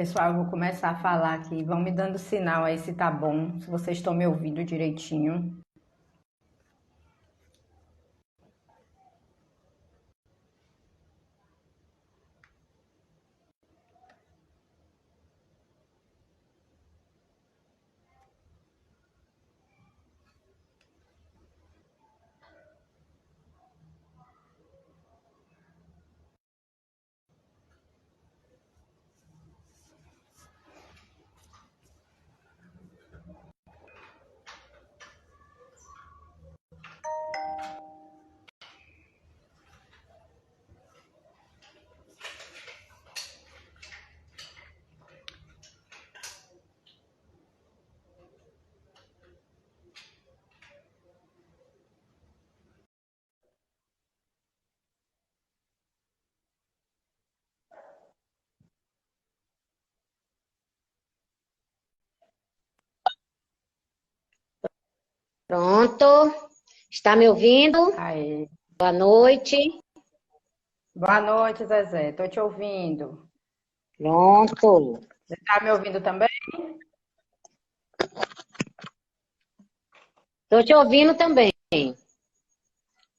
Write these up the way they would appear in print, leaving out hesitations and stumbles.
Pessoal, eu vou começar a falar aqui. Vão me dando sinal aí se tá bom, se vocês estão me ouvindo direitinho. Pronto. Está me ouvindo? Aí. Boa noite. Boa noite, Zezé. Tô te ouvindo. Pronto. Você tá me ouvindo também? Estou te ouvindo também.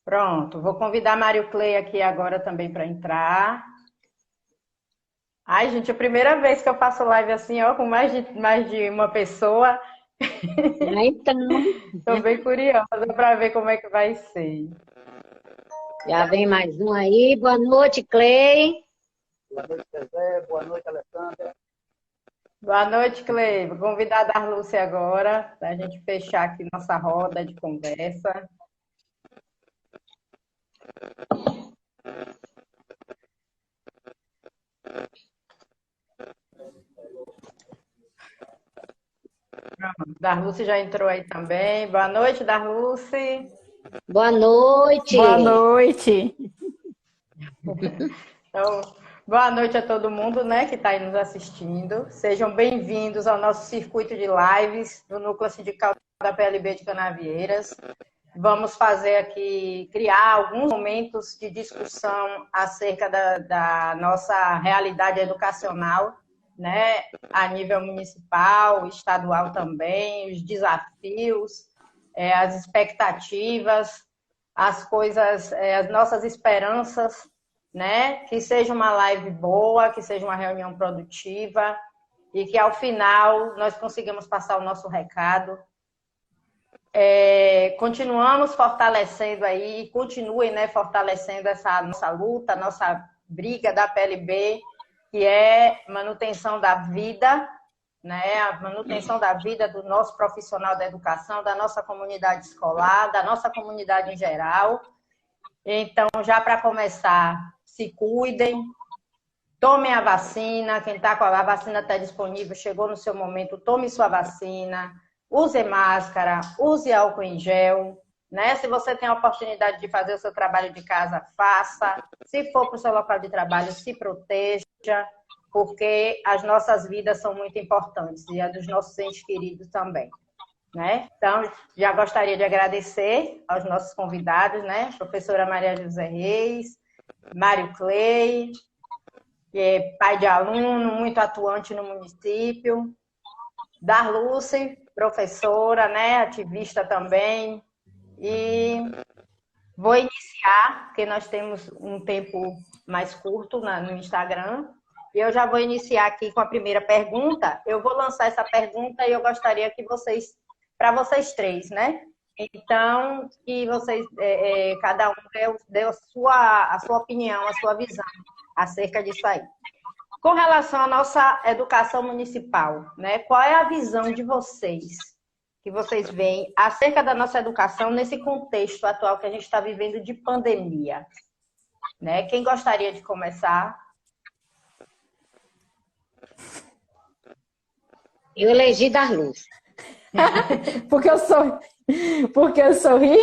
Pronto. Vou convidar a Mário Clay aqui agora também para entrar. Ai, gente, é a primeira vez que eu faço live assim, ó, com mais de uma pessoa. Então, Tô bem curiosa para ver como é que vai ser. já vem mais um aí. Boa noite, Clay. Boa noite, Zezé. Boa noite, Alessandra. Boa noite, Clay. Vou convidar a Darlúcia agora, para a gente fechar aqui nossa roda de conversa. Darlúcia já entrou aí também. Boa noite, Darlúcia. Boa noite. Boa noite. Então, boa noite a todo mundo, né, que está aí nos assistindo. Sejam bem-vindos ao nosso circuito de lives do Núcleo Sindical da PLB de Canavieiras. Vamos fazer aqui, criar alguns momentos de discussão acerca da nossa realidade educacional, né, a nível municipal, estadual também, os desafios, as expectativas, as coisas, as nossas esperanças, né, que seja uma live boa, que seja uma reunião produtiva e que ao final nós consigamos passar o nosso recado. Continuamos fortalecendo aí, continuem, né, fortalecendo essa nossa luta, nossa briga da PLB, que é manutenção da vida, né, a manutenção da vida do nosso profissional da educação, da nossa comunidade escolar, da nossa comunidade em geral. Então, já para começar, se cuidem, tomem a vacina, quem está com a vacina está disponível, chegou no seu momento, tome sua vacina. Use máscara, use álcool em gel, né? Se você tem a oportunidade de fazer o seu trabalho de casa, faça. Se for para o seu local de trabalho, se proteja, porque as nossas vidas são muito importantes e a dos nossos entes queridos também, né? Então, já gostaria de agradecer aos nossos convidados, né? Professora Maria José Reis, Mário Clay, que é pai de aluno, muito atuante no município, Darlúcia, professora, né, ativista também, e vou iniciar, porque nós temos um tempo mais curto no Instagram, e eu já vou iniciar aqui com a primeira pergunta. Eu vou lançar essa pergunta e eu gostaria que vocês, para vocês três, né? Então, que vocês, cada um dê a sua opinião, a sua visão acerca disso aí. Com relação à nossa educação municipal, né? Qual é a visão de vocês, que vocês veem acerca da nossa educação nesse contexto atual que a gente está vivendo de pandemia? Né? Quem gostaria de começar? Eu elegi Darlúcia. Porque eu sorri?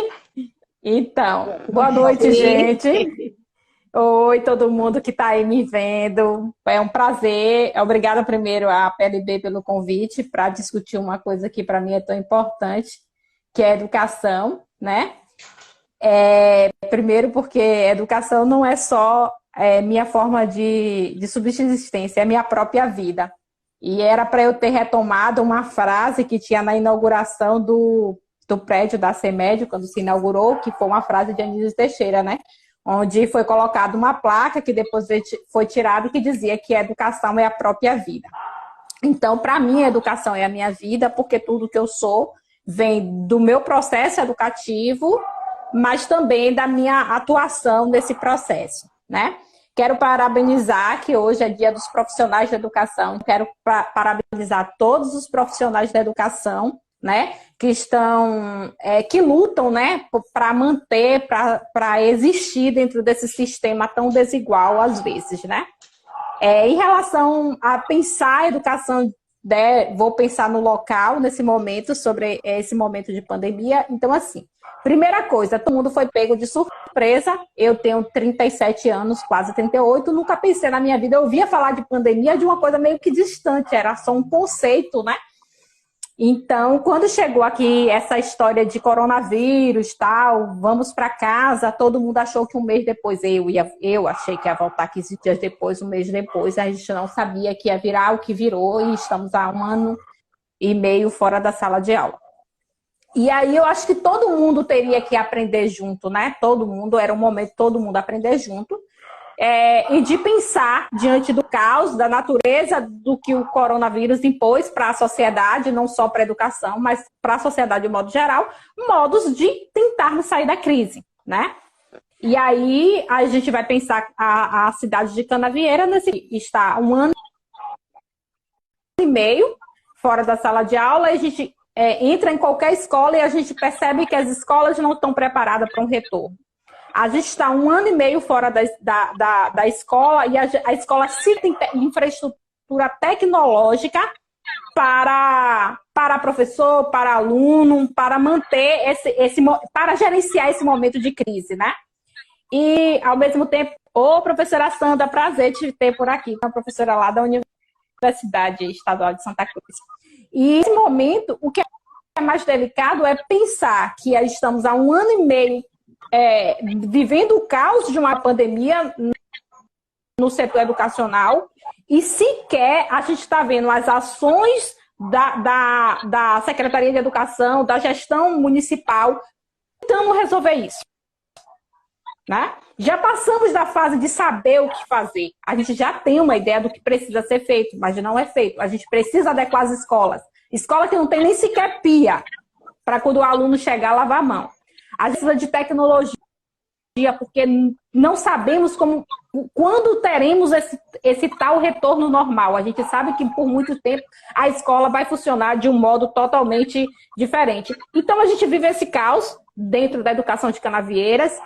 Então, boa noite, gente. Oi, todo mundo que está aí me vendo. É um prazer. Obrigada primeiro à PLB pelo convite para discutir uma coisa que para mim é tão importante, que é a educação, né? Primeiro porque educação não é só minha forma de subsistência, é minha própria vida. E era para eu ter retomado uma frase que tinha na inauguração do prédio da CEMED, quando se inaugurou, que foi uma frase de Anísio Teixeira, né? Onde foi colocada uma placa que depois foi tirada que dizia que a educação é a própria vida. Então, para mim, a educação é a minha vida, porque tudo que eu sou vem do meu processo educativo, mas também da minha atuação nesse processo, né? Quero parabenizar, que hoje é Dia dos Profissionais da Educação, quero parabenizar todos os profissionais da educação, né? Que lutam, né? Para manter, para existir dentro desse sistema tão desigual às vezes, né? Em relação a pensar a educação, né, vou pensar no local nesse momento, sobre esse momento de pandemia. Então, assim, primeira coisa, todo mundo foi pego de surpresa. Eu tenho 37 anos, quase 38, nunca pensei na minha vida. Eu ouvia falar de pandemia de uma coisa meio que distante, era só um conceito, né? Então, quando chegou aqui essa história de coronavírus, tal, vamos para casa, todo mundo achou que um mês depois, eu achei que ia voltar 15 dias depois, um mês depois, a gente não sabia que ia virar o que virou e estamos há 1 ano e meio fora da sala de aula. E aí eu acho que todo mundo teria que aprender junto, né? Todo mundo, era um momento de todo mundo aprender junto. E de pensar, diante do caos, da natureza do que o coronavírus impôs para a sociedade, não só para a educação, mas para a sociedade de modo geral, modos de tentarmos sair da crise, né? E aí a gente vai pensar a cidade de Canavieira, está 1 ano e meio fora da sala de aula, e a gente entra em qualquer escola e a gente percebe que as escolas não estão preparadas para um retorno. A gente está 1 ano e meio fora da escola e a escola se tem infraestrutura tecnológica para professor, para aluno, para manter para gerenciar esse momento de crise, né? E, ao mesmo tempo, professora Sandra, prazer te ter por aqui, uma professora lá da Universidade Estadual de Santa Cruz. E, nesse momento, o que é mais delicado é pensar que estamos há 1 ano e meio vivendo o caos de uma pandemia no setor educacional e sequer a gente está vendo as ações da Secretaria de Educação, da gestão municipal, tentando resolver isso. Né? Já passamos da fase de saber o que fazer. A gente já tem uma ideia do que precisa ser feito, mas não é feito. A gente precisa adequar as escolas. Escola que não tem nem sequer pia para quando o aluno chegar lavar a mão. A gente precisa de tecnologia, porque não sabemos quando teremos esse tal retorno normal. A gente sabe que por muito tempo a escola vai funcionar de um modo totalmente diferente. Então a gente vive esse caos dentro da educação de Canavieiras,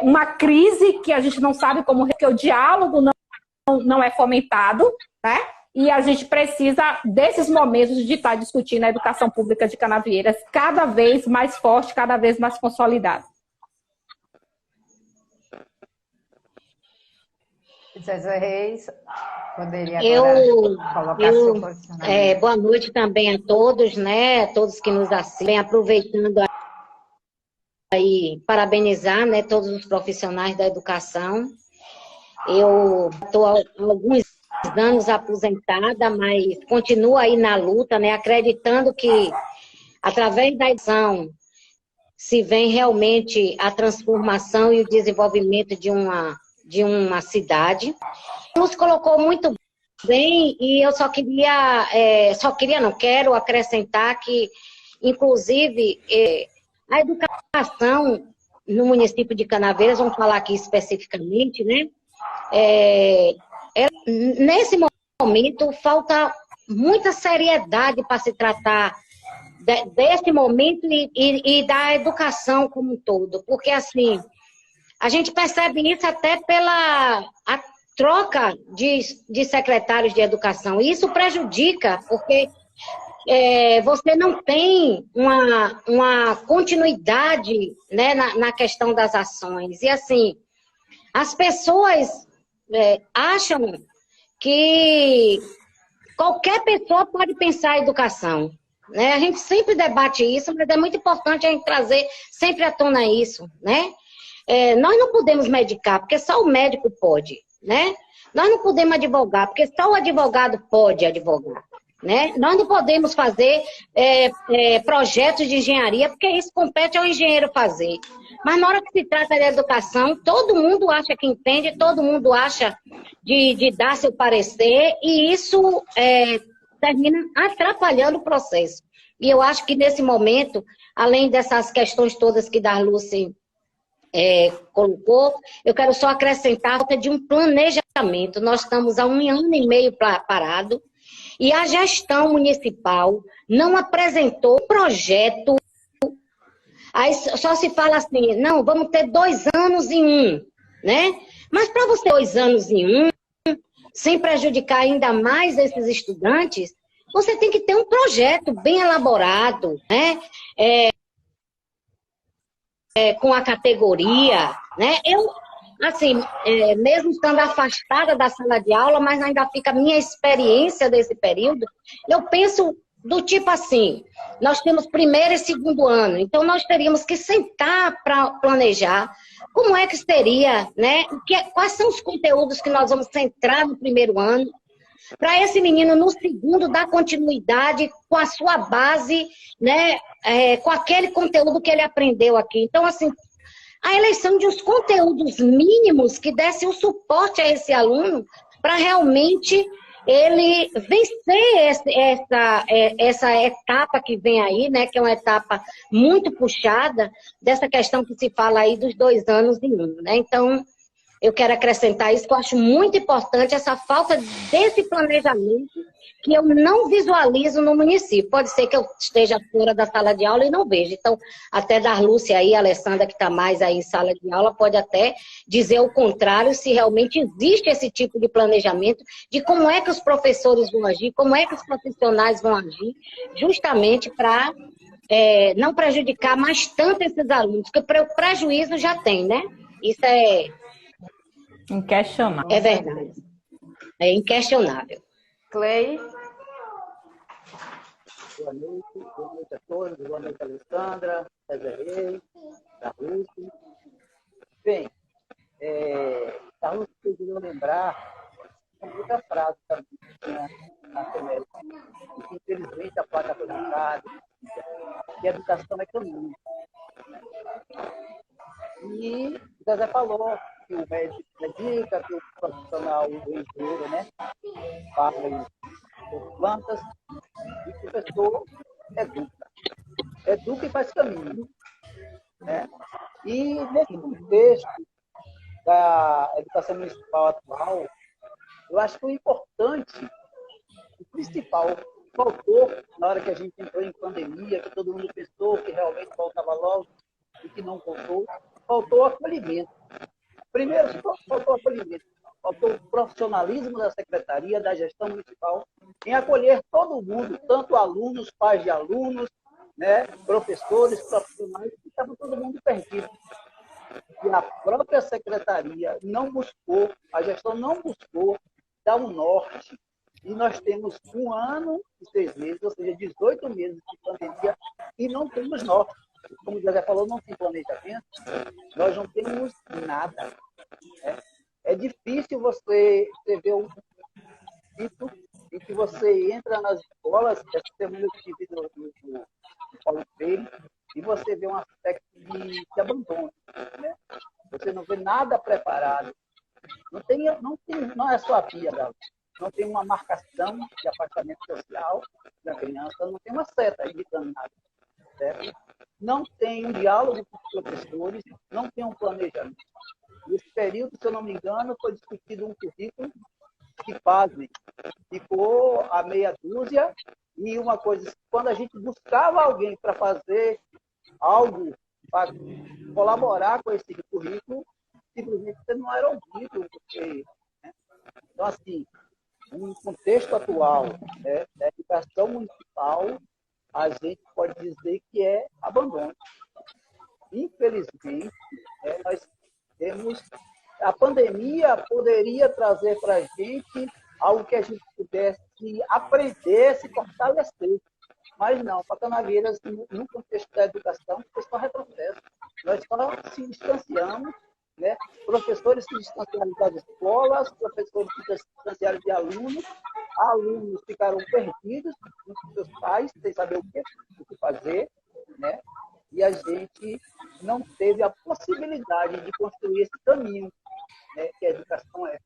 uma crise que a gente não sabe como, porque o diálogo não é fomentado, né? E a gente precisa desses momentos de estar discutindo a educação pública de Canavieiras cada vez mais forte, cada vez mais consolidada. César Reis, poderia agora colocar seu posicionamento. Boa noite também a todos, né? Todos que nos assistem, aproveitando aí, parabenizar, né, todos os profissionais da educação. Eu estou há alguns anos aposentada, mas continuo aí na luta, né, acreditando que através da educação se vem realmente a transformação e o desenvolvimento de uma cidade. Nos colocou muito bem e eu quero acrescentar que, inclusive, a educação no município de Canaveiras, vamos falar aqui especificamente, né? Nesse momento, falta muita seriedade para se tratar desse momento e da educação como um todo. Porque, assim, a gente percebe isso até pela a troca de secretários de educação. E isso prejudica, porque você não tem uma continuidade, né, na questão das ações. E, assim, as pessoas acham que qualquer pessoa pode pensar a educação, né? A gente sempre debate isso, mas é muito importante a gente trazer sempre à tona isso, né? Nós não podemos medicar, porque só o médico pode, né? Nós não podemos advogar, porque só o advogado pode advogar. Né? Nós não podemos fazer projetos de engenharia, porque isso compete ao engenheiro fazer. Mas na hora que se trata de educação, todo mundo acha que entende, todo mundo acha de dar seu parecer, e isso termina atrapalhando o processo. E eu acho que nesse momento, além dessas questões todas que Darluce colocou, eu quero só acrescentar a falta de um planejamento. Nós estamos há 1 ano e meio parado, e a gestão municipal não apresentou projeto. Aí só se fala assim, não, vamos ter 2 anos em 1, né? Mas para você 2 anos em 1, sem prejudicar ainda mais esses estudantes, você tem que ter um projeto bem elaborado, né? Com a categoria, né? Eu, assim, mesmo estando afastada da sala de aula, mas ainda fica a minha experiência desse período, eu penso do tipo assim, nós temos 1º e 2º ano, então nós teríamos que sentar para planejar como é que seria, né? Quais são os conteúdos que nós vamos centrar no 1º ano, para esse menino no 2º dar continuidade com a sua base, né? Com aquele conteúdo que ele aprendeu aqui. Então, assim, a eleição de uns conteúdos mínimos que desse o suporte a esse aluno para realmente ele vencer essa etapa que vem aí, né, que é uma etapa muito puxada, dessa questão que se fala aí dos 2 anos em 1, né? Então, eu quero acrescentar isso, que eu acho muito importante, essa falta desse planejamento que eu não visualizo no município. Pode ser que eu esteja fora da sala de aula e não veja. Então, até Darluce aí, a Alessandra, que está mais aí em sala de aula, pode até dizer o contrário, se realmente existe esse tipo de planejamento, de como é que os professores vão agir, como é que os profissionais vão agir, justamente para não prejudicar mais tanto esses alunos, porque o prejuízo já tem, né? Isso inquestionável. É verdade. É inquestionável. Clay. Boa noite a todos, boa noite, Alessandra, César Reis, Darluce. Bem, Darluce conseguiu lembrar uma outra frase também que tinha na Semestre, que infelizmente a placa foi marcada, que a educação é caminho. E o Zezé falou que o médico medica, que o profissional, o engenheiro, né, fala as plantas, e o professor educa. Educa e faz caminho. Né? E nesse contexto da educação municipal atual, eu acho que o importante, o principal, faltou na hora que a gente entrou em pandemia, que todo mundo pensou que realmente voltava logo e que não voltou, faltou acolhimento. Primeiro, faltou acolhimento. Faltou o profissionalismo da secretaria, da gestão municipal, em acolher todo mundo, tanto alunos, pais de alunos, né, professores, profissionais, que estava todo mundo perdido. E a própria secretaria não buscou, a gestão não buscou dar um norte. E nós temos 1 ano e 6 meses, ou seja, 18 meses de pandemia, e não temos norte. Como o Zé falou, não tem planejamento, nós não temos nada. Né? É difícil você ver um sítio em que você entra nas escolas, essa semana eu estive no Paulo Freire, e você vê um aspecto de abandono. Né? Você não vê nada preparado. Não é só a pia, não tem uma marcação de afastamento social da criança, não tem uma seta indicando nada. Certo? Não tem um diálogo com os professores, não tem um planejamento. Nesse período, se eu não me engano, foi discutido um currículo que, pasmem, ficou a meia dúzia, e uma coisa, quando a gente buscava alguém para fazer algo, para colaborar com esse currículo, simplesmente você não era ouvido. Porque, né? Então, assim, no contexto atual, né, da educação municipal, a gente pode dizer que é abandono. Infelizmente, nós temos... A pandemia poderia trazer para a gente algo que a gente pudesse aprender, se fortalecer. Mas não, Patanaveiras, no contexto da educação, foi só retrocesso. Nós só se distanciamos né? Professores se distanciaram das escolas, professores se distanciaram de alunos, alunos ficaram perdidos com seus pais, sem saber o que fazer, né? E a gente não teve a possibilidade de construir esse caminho, né, que a educação é.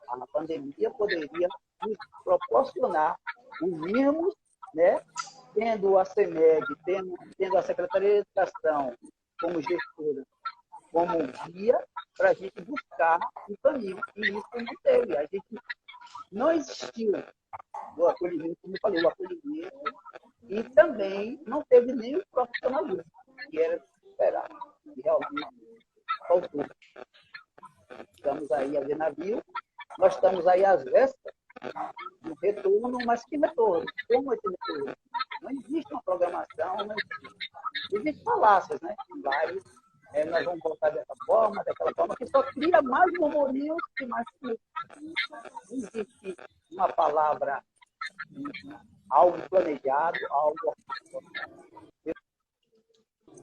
A pandemia poderia nos proporcionar unirmos, né, tendo a CEMED, tendo a Secretaria de Educação como gestora, como guia, para a gente buscar um caminho. E isso não teve. A gente não existiu o acolhimento, como eu falei, o acolhimento, e também não teve nem o profissionalismo, que era esperado. E realmente faltou. Estamos aí a ver navio, nós estamos aí às vésperas do retorno, mas que retorno? Como esse retorno? Não existe uma programação, não existe. Existem falácias, né? Vários. Nós vamos voltar dessa forma, daquela forma, que só cria mais murmúrios e mais que não existe uma palavra, algo planejado, algo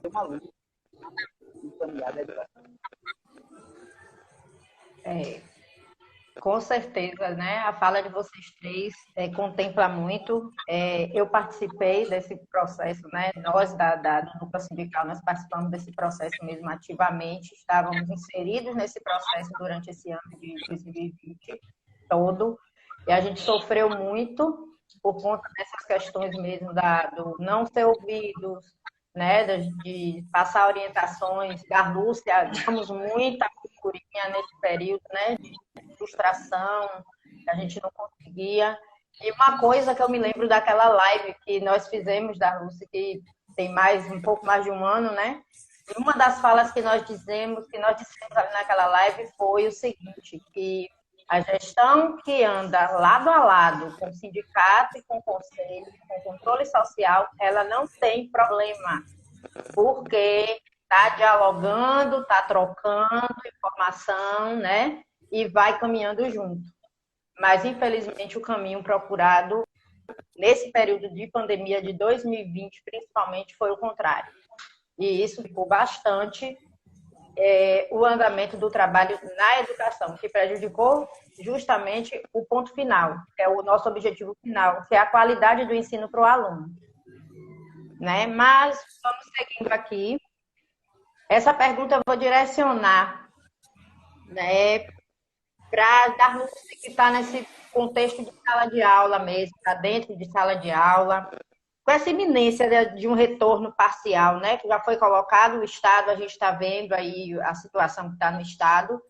uma luta encaminhada à educação. Com certeza, né? A fala de vocês três contempla muito. Eu participei desse processo, né? Nós, do Núcleo Sindical, nós participamos desse processo mesmo ativamente, estávamos inseridos nesse processo durante esse ano de 2020 todo, e a gente sofreu muito por conta dessas questões mesmo do não ser ouvidos, né? De passar orientações, dar Lúcia, damos muita curinha nesse período, né? De frustração, que a gente não conseguia. E uma coisa que eu me lembro daquela live que nós fizemos da Lúcia, que tem um pouco mais de um ano, né? E uma das falas que nós dissemos ali naquela live foi o seguinte, que a gestão que anda lado a lado com o sindicato e com o conselho, com o controle social, ela não tem problema, porque está dialogando, está trocando informação, né? E vai caminhando junto. Mas, infelizmente, o caminho procurado nesse período de pandemia de 2020, principalmente, foi o contrário. E isso ficou bastante o andamento do trabalho na educação, que prejudicou justamente o ponto final, que é o nosso objetivo final, que é a qualidade do ensino para o aluno. Né? Mas vamos seguindo aqui. Essa pergunta eu vou direcionar, né, para dar luz que está nesse contexto de sala de aula mesmo, está dentro de sala de aula, com essa iminência de um retorno parcial, né, que já foi colocado, o Estado, a gente está vendo aí a situação que está no Estado,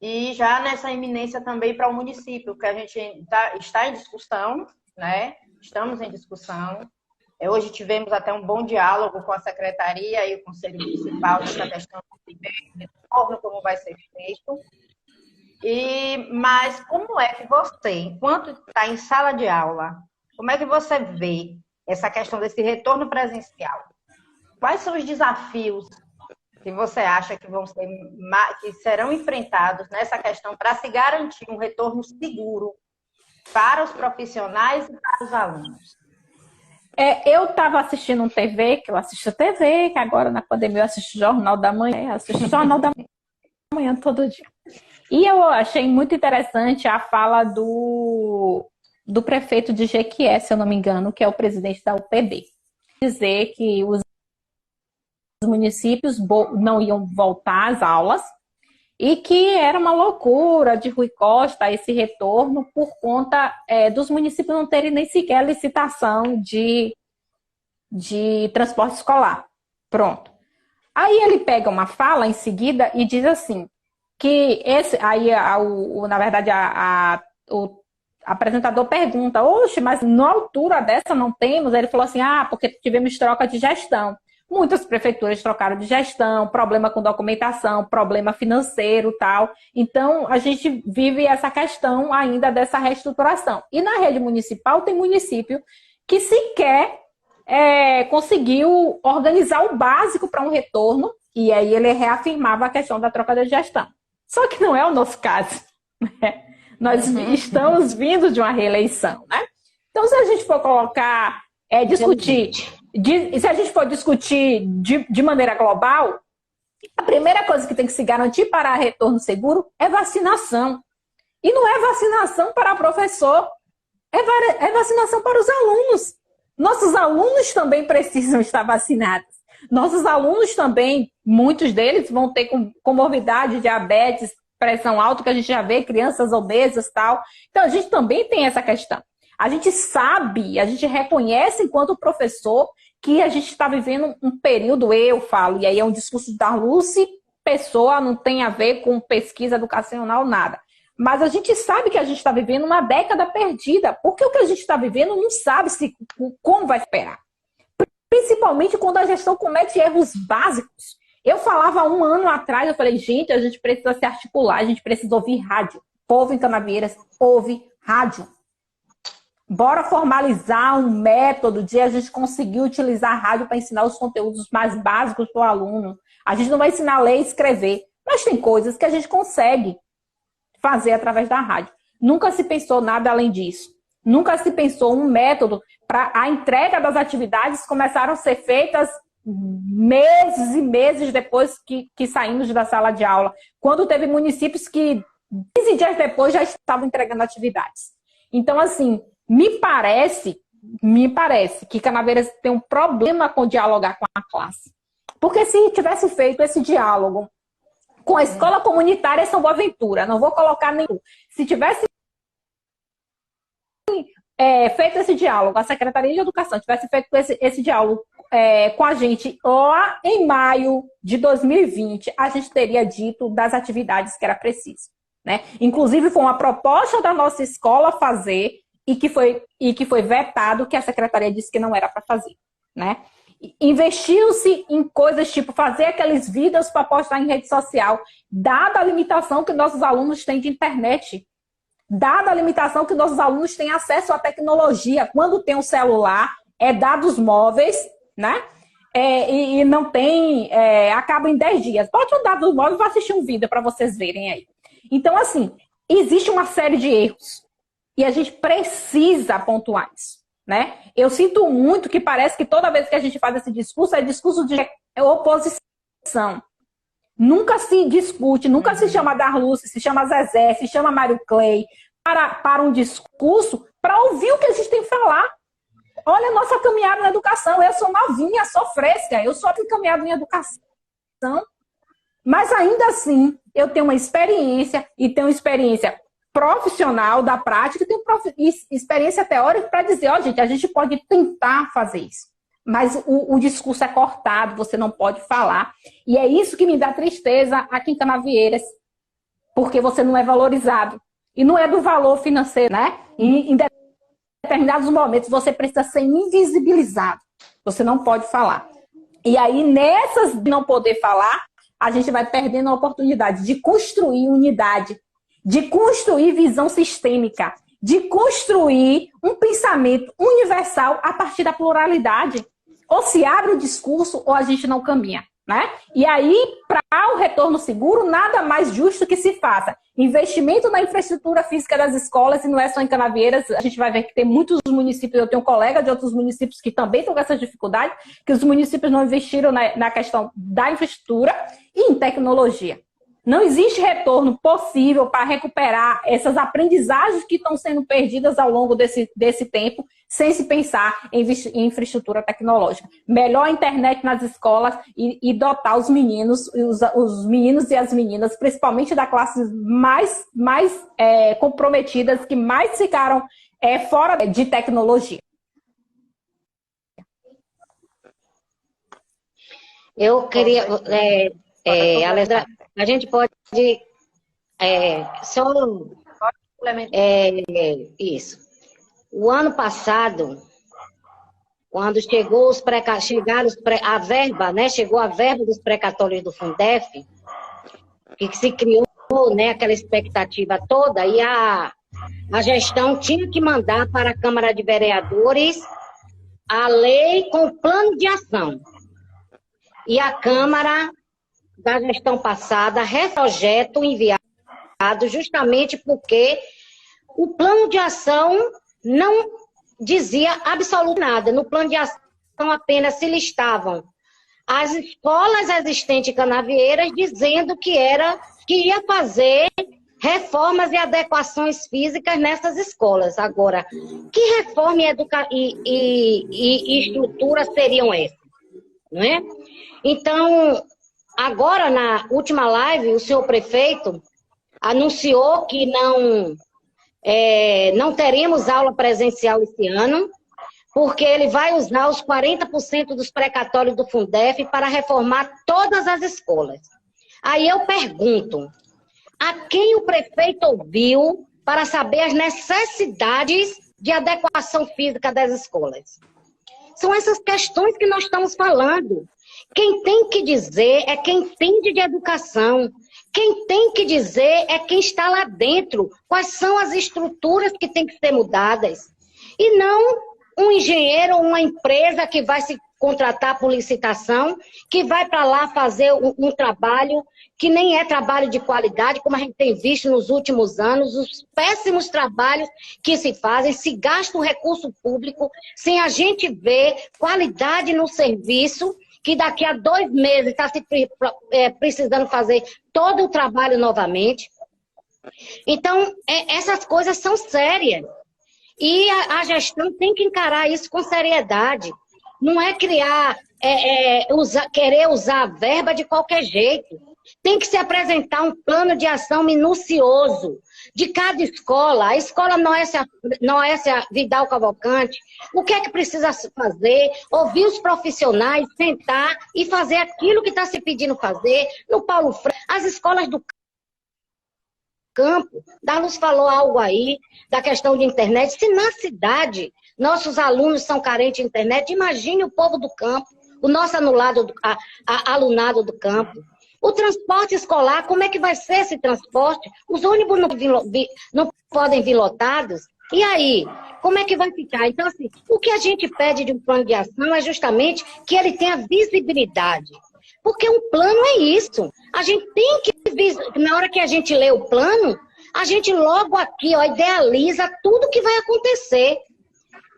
e já nessa iminência também para o município, que a gente está em discussão, né, estamos em discussão. Hoje tivemos até um bom diálogo com a Secretaria e o Conselho Municipal dessa questão do retorno, como vai ser feito. Mas como é que você, enquanto está em sala de aula, como é que você vê essa questão desse retorno presencial? Quais são os desafios que você acha que serão enfrentados nessa questão para se garantir um retorno seguro para os profissionais e para os alunos? Eu estava assistindo TV, que eu assisto TV, que agora na pandemia eu assisto Jornal da Manhã, assisto Jornal da Manhã todo dia. E eu achei muito interessante a fala do prefeito de Jequié, se eu não me engano, que é o presidente da UPB. Dizer que os municípios não iam voltar às aulas e que era uma loucura de Rui Costa esse retorno por conta dos municípios não terem nem sequer licitação de transporte escolar. Pronto. Aí ele pega uma fala em seguida e diz assim, que na verdade, o apresentador pergunta, oxe, mas na altura dessa não temos? Ele falou assim, porque tivemos troca de gestão. Muitas prefeituras trocaram de gestão, problema com documentação, problema financeiro e tal. Então, a gente vive essa questão ainda dessa reestruturação. E na rede municipal, tem município que sequer conseguiu organizar o básico para um retorno, e aí ele reafirmava a questão da troca de gestão. Só que não é o nosso caso. Né? Nós estamos vindo de uma reeleição. Né? Então, se a gente for colocar, discutir... se a gente for discutir de maneira global, A primeira coisa que tem que se garantir para retorno seguro é vacinação. E não é vacinação para professor, é vacinação para os alunos. Nossos alunos também precisam estar vacinados. Nossos alunos também, muitos deles vão ter comorbidade, diabetes, pressão alta, que a gente já vê, crianças obesas e tal. Então, a gente também tem essa questão. A gente sabe, a gente reconhece enquanto professor que a gente está vivendo um período, eu falo, e aí é um discurso da Lúcia Pessoa, não tem a ver com pesquisa educacional, nada. Mas a gente sabe que a gente está vivendo uma década perdida, porque o que a gente está vivendo não sabe como vai esperar. Principalmente quando a gestão comete erros básicos. Eu falava 1 ano atrás, eu falei, gente, a gente precisa se articular, a gente precisa ouvir rádio. Povo em Canavieiras, ouve rádio. Bora formalizar um método de a gente conseguir utilizar a rádio para ensinar os conteúdos mais básicos para o aluno. A gente não vai ensinar a ler e escrever, mas tem coisas que a gente consegue fazer através da rádio. Nunca se pensou nada além disso. Nunca se pensou um método para a entrega das atividades começaram a ser feitas meses e meses depois que saímos da sala de aula. Quando teve municípios que 15 dias depois já estavam entregando atividades. Então, assim, me parece que Canavieiras tem um problema com dialogar com a classe. Porque se tivesse feito esse diálogo com a escola comunitária São Boaventura, não vou colocar nenhum. Se tivesse feito esse diálogo, a Secretaria de Educação tivesse feito esse diálogo com a gente lá em maio de 2020, a gente teria dito das atividades que era preciso. Né? Inclusive, foi uma proposta da nossa escola fazer e que foi vetado, que a Secretaria disse que não era para fazer. Né? Investiu-se em coisas tipo fazer aqueles vídeos para postar em rede social, dada a limitação que nossos alunos têm de internet, dada a limitação que nossos alunos têm acesso à tecnologia. Quando tem um celular, é dados móveis, né? E não tem, acaba em 10 dias. Pode um dado móvel e vou assistir um vídeo para vocês verem aí. Então, assim, existe uma série de erros e a gente precisa pontuar isso. Né? Eu sinto muito que parece que toda vez que a gente faz esse discurso, é discurso de oposição. Nunca se discute, nunca se chama Darluce, se chama Zezé, se chama Mário Clay para um discurso para ouvir o que a gente tem que falar. Olha a nossa caminhada na educação. Eu sou novinha, sou fresca, eu sou caminhada em educação. Mas ainda assim, eu tenho uma experiência e tenho experiência profissional da prática, tem experiência teórica para dizer, ó, gente, a gente pode tentar fazer isso. Mas o discurso é cortado, você não pode falar. E é isso que me dá tristeza aqui em Canavieiras, porque você não é valorizado. E não é do valor financeiro, né? Em determinados momentos você precisa ser invisibilizado. Você não pode falar. E aí, nessas de não poder falar, a gente vai perdendo a oportunidade de construir unidade, de construir visão sistêmica, de construir um pensamento universal a partir da pluralidade. Ou se abre o discurso ou a gente não caminha. Né? E aí, para o retorno seguro, nada mais justo que se faça investimento na infraestrutura física das escolas, e não é só em Canavieiras, a gente vai ver que tem muitos municípios, eu tenho colega de outros municípios que também estão com essa dificuldade, que os municípios não investiram na questão da infraestrutura e em tecnologia. Não existe retorno possível para recuperar essas aprendizagens que estão sendo perdidas ao longo desse tempo, sem se pensar em infraestrutura tecnológica. Melhor a internet nas escolas e dotar os meninos e as meninas, principalmente da classe mais comprometidas, que mais ficaram fora de tecnologia. Eu queria... Alessandra, a gente pode só isso. O ano passado, quando chegou a verba, né? Chegou a verba dos precatórios do Fundef, que se criou, né, aquela expectativa toda, e a gestão tinha que mandar para a Câmara de Vereadores a lei com plano de ação. E a Câmara da gestão passada, projeto enviado justamente porque o plano de ação não dizia absolutamente nada. No plano de ação apenas se listavam as escolas existentes em Canavieiras dizendo que ia fazer reformas e adequações físicas nessas escolas. Agora, que reforma e estrutura seriam essas? Não é? Então, agora, na última live, o senhor prefeito anunciou que não teremos aula presencial esse ano, porque ele vai usar os 40% dos precatórios do Fundef para reformar todas as escolas. Aí eu pergunto, a quem o prefeito ouviu para saber as necessidades de adequação física das escolas? São essas questões que nós estamos falando. Quem tem que dizer é quem entende de educação. Quem tem que dizer é quem está lá dentro. Quais são as estruturas que têm que ser mudadas. E não um engenheiro ou uma empresa que vai se contratar por licitação, que vai para lá fazer um trabalho que nem é trabalho de qualidade, como a gente tem visto nos últimos anos, os péssimos trabalhos que se fazem, se gasta o recurso público, sem a gente ver qualidade no serviço, que daqui a 2 meses está se precisando fazer todo o trabalho novamente. Então, essas coisas são sérias. E a gestão tem que encarar isso com seriedade. Não é querer usar a verba de qualquer jeito. Tem que se apresentar um plano de ação minucioso de cada escola. A escola não é a Vidal Cavalcante. O que é que precisa fazer? Ouvir os profissionais, sentar e fazer aquilo que está se pedindo fazer. No Paulo Freire, as escolas do campo, Darlus falou algo aí da questão de internet. Se na cidade nossos alunos são carentes de internet, imagine o povo do campo, o nosso alunado do campo. O transporte escolar, como é que vai ser esse transporte? Os ônibus não podem vir lotados? E aí, como é que vai ficar? Então, assim, o que a gente pede de um plano de ação é justamente que ele tenha visibilidade. Porque um plano é isso. A gente tem que, na hora que a gente lê o plano, a gente logo aqui idealiza tudo que vai acontecer.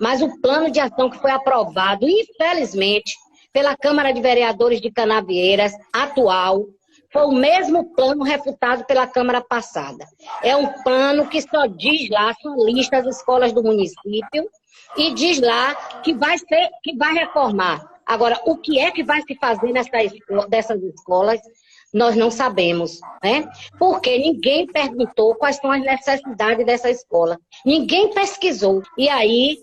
Mas o plano de ação que foi aprovado, infelizmente, pela Câmara de Vereadores de Canavieiras, atual, foi o mesmo plano refutado pela Câmara passada. É um plano que só diz lá, só lista as escolas do município e diz lá que vai reformar. Agora, o que é que vai se fazer dessas escolas, nós não sabemos, né? Porque ninguém perguntou quais são as necessidades dessa escola. Ninguém pesquisou. E aí,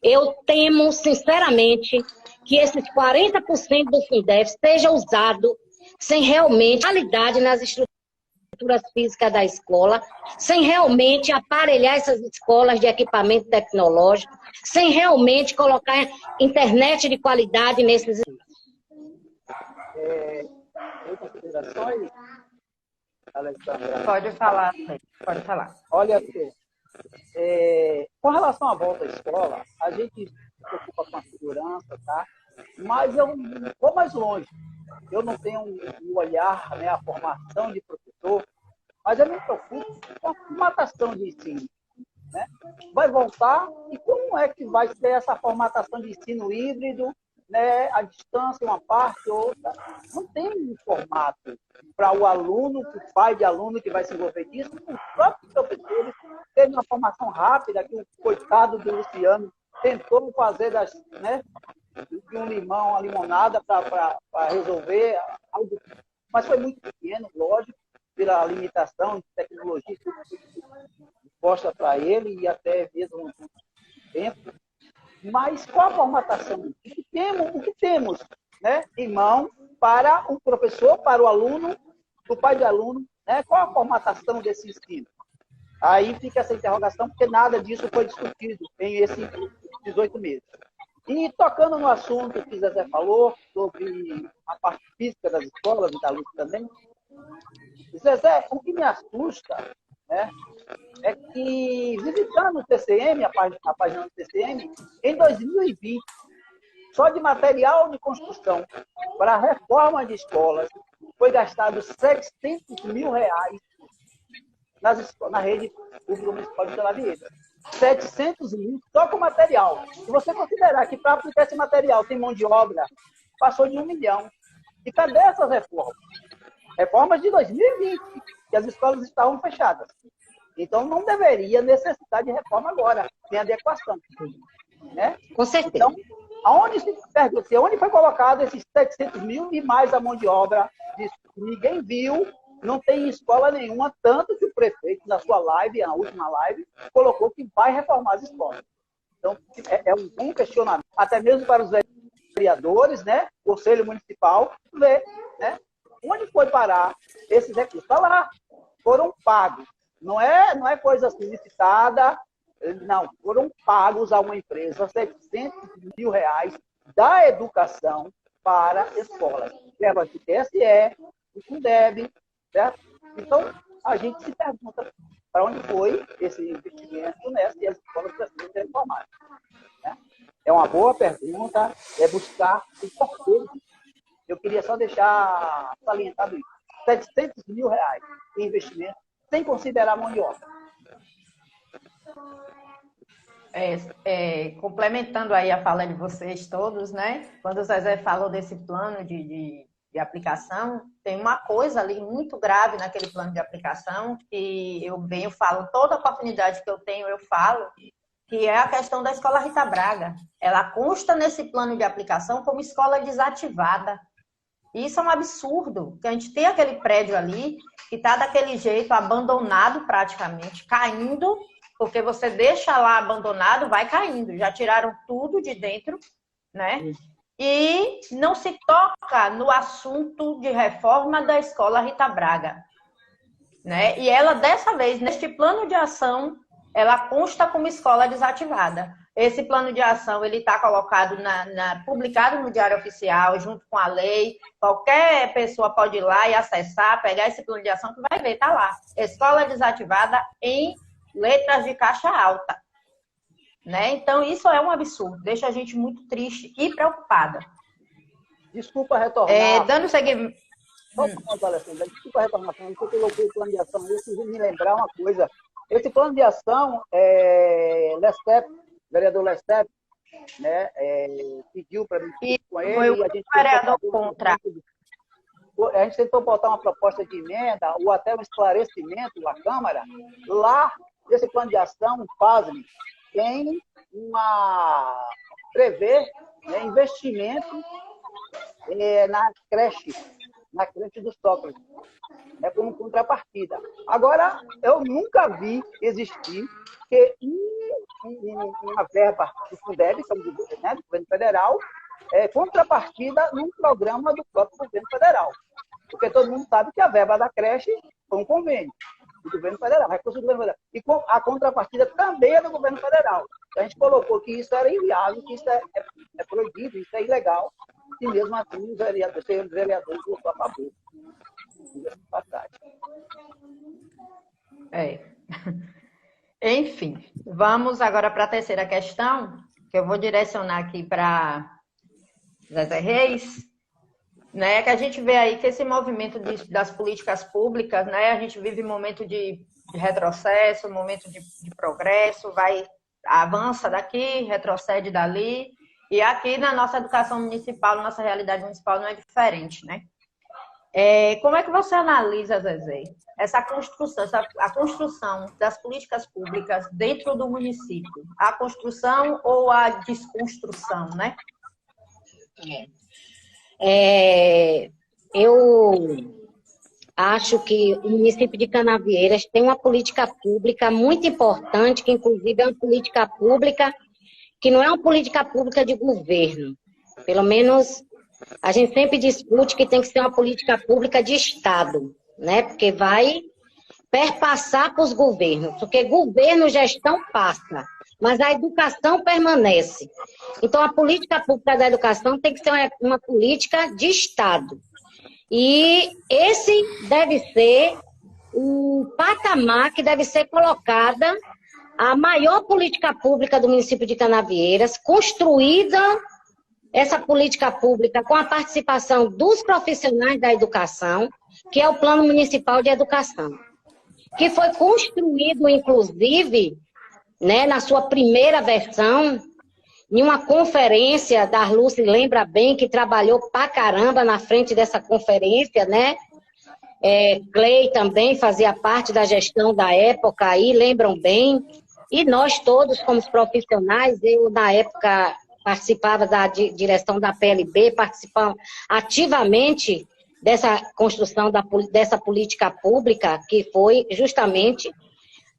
eu temo, sinceramente, que esses 40% do Fundef seja usado sem realmente qualidade nas estruturas físicas da escola, sem realmente aparelhar essas escolas de equipamento tecnológico, sem realmente colocar internet de qualidade nesses. Considerações, Alexandra? Pode falar, pode falar. Olha, com relação à volta à escola, a gente se preocupa com a segurança, tá? Mas eu vou mais longe. Eu não tenho um olhar, né, a formação de professor, mas eu me preocupo com a formatação de ensino. Né? Vai voltar, e como é que vai ser essa formatação de ensino híbrido, né, à distância, uma parte, outra? Não tem um formato para o aluno, o pai de aluno que vai se envolver nisso, os próprios professores terem uma formação rápida, que o coitado do Luciano tentou fazer de um limão a limonada para resolver algo, mas foi muito pequeno, lógico, pela limitação de tecnologia posta para ele e até mesmo um tempo. Mas qual a formatação? O que temos, né, em mão para o professor, para o aluno, para o pai de aluno, né? Qual a formatação desse ensino? Aí fica essa interrogação, porque nada disso foi discutido em esses 18 meses. E tocando no assunto que Zezé falou, sobre a parte física das escolas, e da Luz também, Zezé, o que me assusta, né, é que, visitando o TCM, a página do TCM, em 2020, só de material de construção para a reforma de escolas, foi gastado R$700 mil na rede pública municipal de Canavieiras. 700 mil só com material. Se você considerar que para aplicar esse material tem mão de obra, passou de 1 milhão. E cadê essas reformas? Reformas de 2020, que as escolas estavam fechadas. Então, não deveria necessitar de reforma agora, sem adequação. Né? Com certeza. Então, onde foi colocado esses 700 mil e mais a mão de obra? Ninguém viu, não tem escola nenhuma, tanto que o prefeito, na sua live, na última live, colocou que vai reformar as escolas. Então, é um questionamento, até mesmo para os vereadores, né? Conselho Municipal, ver, né? Onde foi parar esses recursos? Está lá, foram pagos. Não é coisa assim, licitada, não, foram pagos a uma empresa 700 mil reais da educação para escolas. Leva de TSE, o Fundeb, certo? Então, a gente se pergunta para onde foi esse investimento, né? Se as escolas precisam ser reformadas. Né? É uma boa pergunta, é buscar o porquê. Eu queria só deixar salientado isso. 700 mil reais em investimento, sem considerar a mão de obra. Complementando aí a fala de vocês todos, né? Quando o Zezé falou desse plano de aplicação, tem uma coisa ali muito grave naquele plano de aplicação que eu falo, toda oportunidade que eu tenho, eu falo, que é a questão da escola Rita Braga. Ela consta nesse plano de aplicação como escola desativada. E isso é um absurdo, que a gente tem aquele prédio ali que está daquele jeito, abandonado praticamente, caindo, porque você deixa lá abandonado, vai caindo. Já tiraram tudo de dentro, né? E não se toca no assunto de reforma da escola Rita Braga, né? E ela, dessa vez, neste plano de ação, ela consta como escola desativada. Esse plano de ação, ele está colocado, publicado no Diário Oficial, junto com a lei. Qualquer pessoa pode ir lá e acessar, pegar esse plano de ação, que vai ver, está lá. Escola desativada em letras de caixa alta. Né? Então, isso é um absurdo. Deixa a gente muito triste e preocupada. Desculpa retornar. Dando seguimento. Desculpa retornar. Você colocou o plano de ação. Eu preciso me lembrar uma coisa. Esse plano de ação, vereador Lestep, né, pediu para mim com ele. Foi o vereador contra. A gente tentou botar uma proposta de emenda ou até um esclarecimento da Câmara. Lá, esse plano de ação, pasme, tem prevê, né, investimento na creche do Sócrates, né, como contrapartida. Agora, eu nunca vi existir que uma verba do Fundeb, né, do governo federal, contrapartida num programa do próprio governo federal. Porque todo mundo sabe que a verba da creche foi um convênio do governo federal, recurso do governo federal. E a contrapartida também é do governo federal. A gente colocou que isso era inviável, que isso é proibido, isso é ilegal, e mesmo assim os vereadores votaram a favor. Enfim, vamos agora para a terceira questão, que eu vou direcionar aqui para Zezé Reis, né, que a gente vê aí que esse movimento das políticas públicas, né, a gente vive um momento de retrocesso, um momento de progresso, avança daqui, retrocede dali, e aqui na nossa educação municipal, na nossa realidade municipal não é diferente, né? Como é que você analisa, Zezé, a construção das políticas públicas dentro do município? A construção ou a desconstrução, né? Eu acho que o município de Canavieiras tem uma política pública muito importante, que inclusive é uma política pública que não é uma política pública de governo. Pelo menos a gente sempre discute que tem que ser uma política pública de Estado, né? Porque vai perpassar para os governos, porque governo, gestão passa, mas a educação permanece. Então, a política pública da educação tem que ser uma política de Estado. E esse deve ser o patamar que deve ser colocada a maior política pública do município de Canavieiras, construída essa política pública com a participação dos profissionais da educação, que é o Plano Municipal de Educação, que foi construído, inclusive, né, na sua primeira versão, em uma conferência, Darluce lembra bem que trabalhou pra caramba na frente dessa conferência, né? Clay também fazia parte da gestão da época aí, lembram bem. E nós todos, como profissionais, eu na época participava da direção da PLB, participava ativamente dessa construção dessa política pública, que foi justamente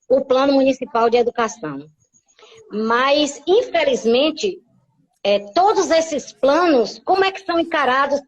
o Plano Municipal de Educação. Mas, infelizmente, todos esses planos, como é que são encarados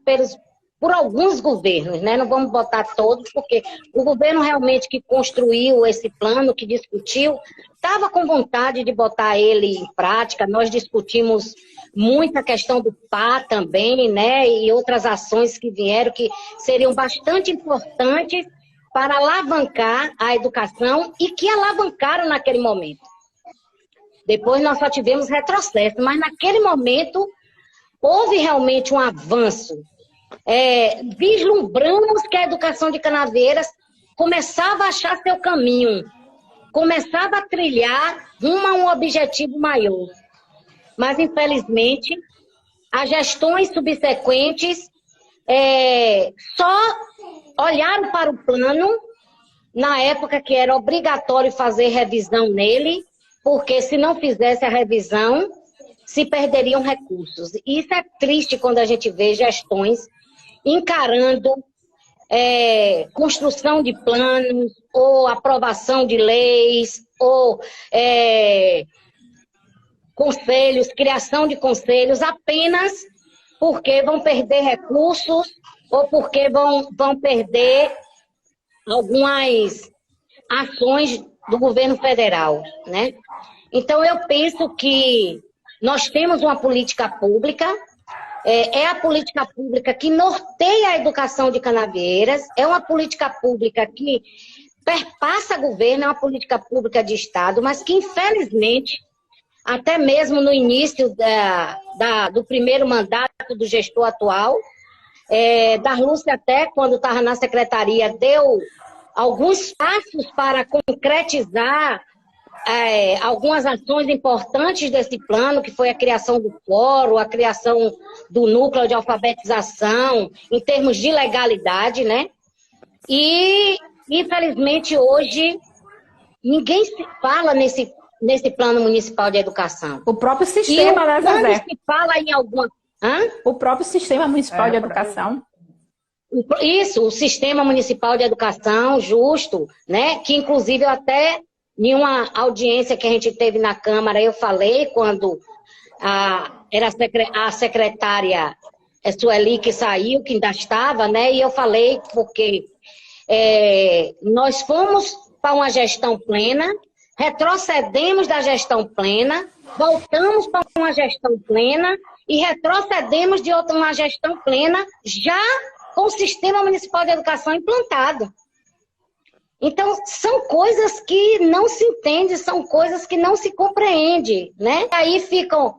por alguns governos, né? Não vamos botar todos, porque o governo realmente que construiu esse plano, que discutiu, estava com vontade de botar ele em prática. Nós discutimos muito a questão do PA também, né? E outras ações que vieram, que seriam bastante importantes para alavancar a educação e que alavancaram naquele momento. Depois nós só tivemos retrocesso, mas naquele momento houve realmente um avanço. Vislumbramos que a educação de Canaveiras começava a achar seu caminho, começava a trilhar rumo a um objetivo maior. Mas, infelizmente, as gestões subsequentes só olharam para o plano na época que era obrigatório fazer revisão nele, porque se não fizesse a revisão, se perderiam recursos. E isso é triste quando a gente vê gestões encarando construção de planos, ou aprovação de leis, ou conselhos, criação de conselhos, apenas porque vão perder recursos ou porque vão perder algumas ações do governo federal, né? Então, eu penso que nós temos uma política pública, é a política pública que norteia a educação de Canaveiras, é uma política pública que perpassa governo, é uma política pública de Estado, mas que, infelizmente, até mesmo no início do primeiro mandato do gestor atual, Darluce até, quando estava na secretaria, deu alguns passos para concretizar algumas ações importantes desse plano, que foi a criação do fórum, a criação do núcleo de alfabetização, em termos de legalidade, né? E, infelizmente, hoje, ninguém se fala nesse plano municipal de educação. O próprio sistema, né, Zezé? Quando se fala em alguma... O próprio sistema municipal de educação. Isso, o sistema municipal de educação, justo, né? Que, inclusive, eu até... Em uma audiência que a gente teve na Câmara, eu falei, quando era a secretária Sueli que saiu, que ainda estava, né? E eu falei porque nós fomos para uma gestão plena, retrocedemos da gestão plena, voltamos para uma gestão plena e retrocedemos de uma gestão plena já com o Sistema Municipal de Educação implantado. Então, são coisas que não se entendem, são coisas que não se compreende, né? Aí ficam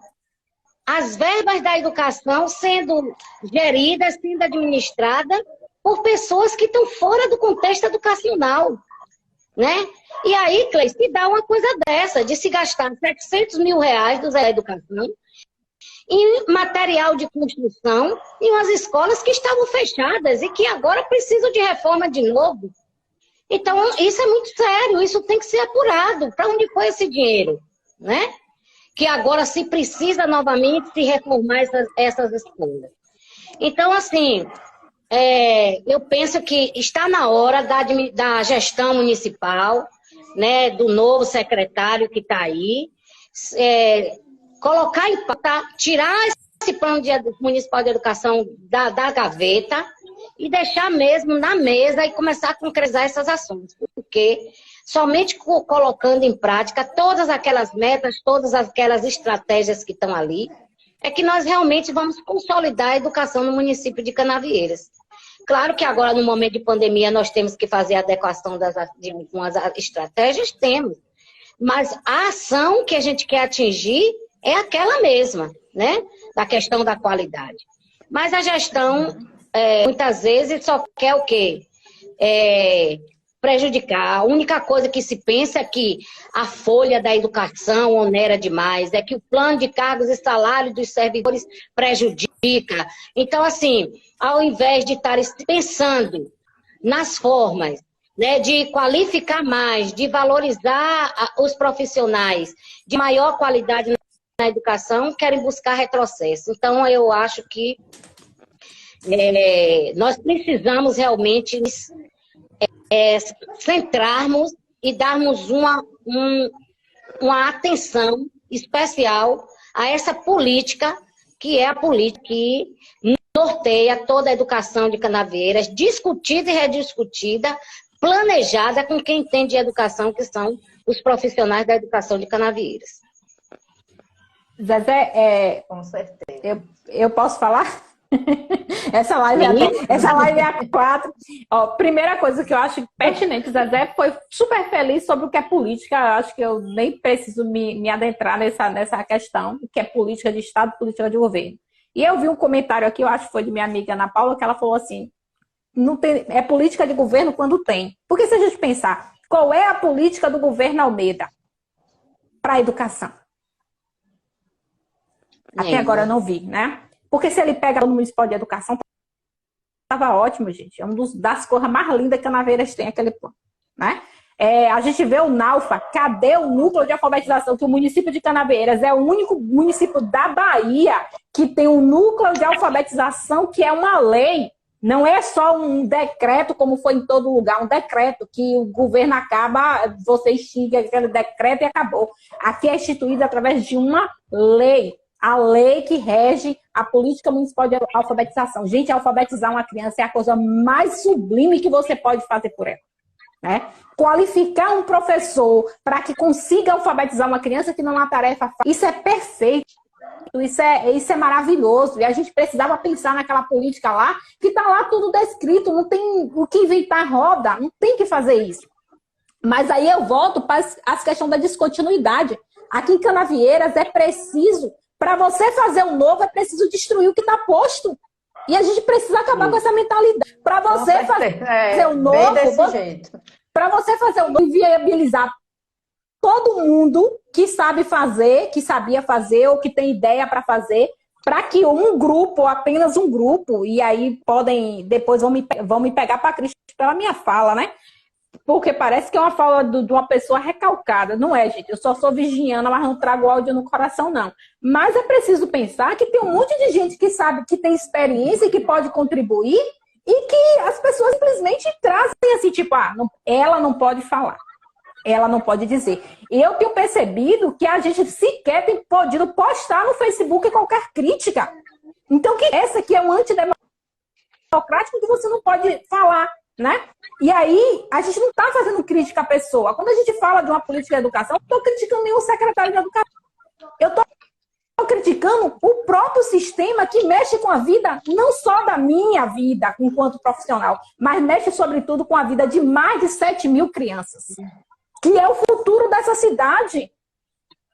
as verbas da educação sendo geridas, sendo administradas por pessoas que estão fora do contexto educacional, né? E aí, Cleis, se dá uma coisa dessa, de se gastar R$700 mil da educação em material de construção em umas escolas que estavam fechadas e que agora precisam de reforma de novo. Então, isso é muito sério, isso tem que ser apurado. Para onde foi esse dinheiro, né? Que agora se precisa novamente se reformar essas escolas. Então, assim, eu penso que está na hora da gestão municipal, né, do novo secretário que está aí, colocar em pauta, tirar esse plano municipal de educação da gaveta, e deixar mesmo na mesa e começar a concretizar essas ações. Porque somente colocando em prática todas aquelas metas, todas aquelas estratégias que estão ali, é que nós realmente vamos consolidar a educação no município de Canavieiras. Claro que agora, no momento de pandemia, nós temos que fazer a adequação de algumas estratégias, temos. Mas a ação que a gente quer atingir é aquela mesma, né? Da questão da qualidade. Mas a gestão... muitas vezes só quer o quê? prejudicar. A única coisa que se pensa é que a folha da educação onera demais, é que o plano de cargos e salários dos servidores prejudica. Então, assim, ao invés de estar pensando nas formas, né, de qualificar mais, de valorizar os profissionais de maior qualidade na educação, querem buscar retrocesso. Então, eu acho que nós precisamos realmente centrarmos e darmos uma atenção especial a essa política, que é a política que norteia toda a educação de Canaveiras, discutida e rediscutida, planejada com quem entende de educação, que são os profissionais da educação de Canaveiras. Zezé, com certeza. Eu posso falar? Essa live é a 4. Ó, primeira coisa que eu acho pertinente, Zezé foi super feliz sobre o que é política. Eu acho que eu nem preciso me adentrar nessa questão, o que é política de Estado, política de governo. E eu vi um comentário aqui, eu acho que foi de minha amiga Ana Paula, que ela falou assim, não tem, é política de governo quando tem. Porque se a gente pensar, qual é a política do governo Almeida para a educação? Até agora eu não vi, né? Porque se ele pega no Municipal de Educação, estava ótimo, gente. É uma das coisas mais lindas que Canaveiras tem, aquele plano, né? A gente vê o NAUFA, cadê o núcleo de alfabetização? Que o município de Canaveiras é o único município da Bahia que tem um núcleo de alfabetização que é uma lei. Não é só um decreto, como foi em todo lugar, um decreto que o governo acaba, você extingue aquele decreto e acabou. Aqui é instituído através de uma lei. A lei que rege a política municipal de alfabetização. Gente, alfabetizar uma criança é a coisa mais sublime que você pode fazer por ela, né? Qualificar um professor para que consiga alfabetizar uma criança que não é uma tarefa fácil, isso é perfeito, isso é maravilhoso. E a gente precisava pensar naquela política lá, que está lá tudo descrito, não tem o que inventar roda, não tem que fazer isso. Mas aí eu volto para as questões da descontinuidade. Aqui em Canavieiras é preciso, para você fazer o novo, é preciso destruir o que está posto. E a gente precisa acabar com essa mentalidade. Para você fazer o novo, para você fazer o novo, viabilizar todo mundo que sabe fazer, que sabia fazer ou que tem ideia para fazer, para que um grupo, ou apenas um grupo, e aí depois vão me pegar para Cristo pela minha fala, né? Porque parece que é uma fala de uma pessoa recalcada. Não é, gente. Eu só sou virginiana, mas não trago ódio no coração, não. Mas é preciso pensar que tem um monte de gente que sabe, que tem experiência e que pode contribuir e que as pessoas simplesmente trazem assim, tipo, ela não pode falar. Ela não pode dizer. Eu tenho percebido que a gente sequer tem podido postar no Facebook qualquer crítica. Então, essa aqui é um antidemocrático que você não pode falar, né? E aí, a gente não está fazendo crítica à pessoa. Quando a gente fala de uma política de educação, eu não estou criticando nenhum secretário de educação. Eu estou criticando o próprio sistema que mexe com a vida, não só da minha vida enquanto profissional, mas mexe, sobretudo, com a vida de mais de 7 mil crianças, que é o futuro dessa cidade.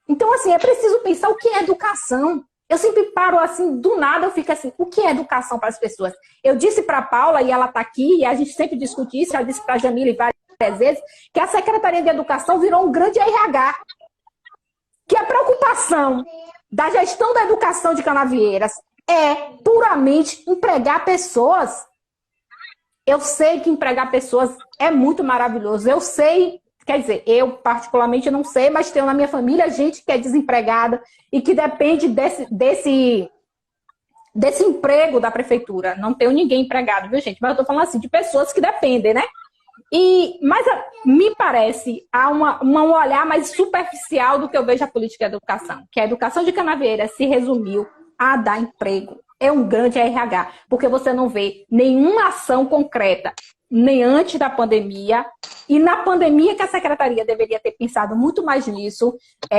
Então, assim, é preciso pensar o que é educação. Eu sempre paro assim, do nada eu fico assim, o que é educação para as pessoas? Eu disse para a Paula, e ela está aqui, e a gente sempre discute isso, já disse para a Jamile várias vezes, que a Secretaria de Educação virou um grande RH. Que a preocupação da gestão da educação de Canavieiras é puramente empregar pessoas. Eu sei que empregar pessoas é muito maravilhoso. Eu sei, quer dizer, eu particularmente não sei, mas tenho na minha família gente que é desempregada e que depende desse emprego da prefeitura. Não tenho ninguém empregado, viu, gente? Mas eu estou falando assim, de pessoas que dependem, né? Mas me parece, há um olhar mais superficial do que eu vejo a política de educação. Que a educação de Canaveiras se resumiu a dar emprego. É um grande RH, porque você não vê nenhuma ação concreta, nem antes da pandemia, e na pandemia que a secretaria deveria ter pensado muito mais nisso,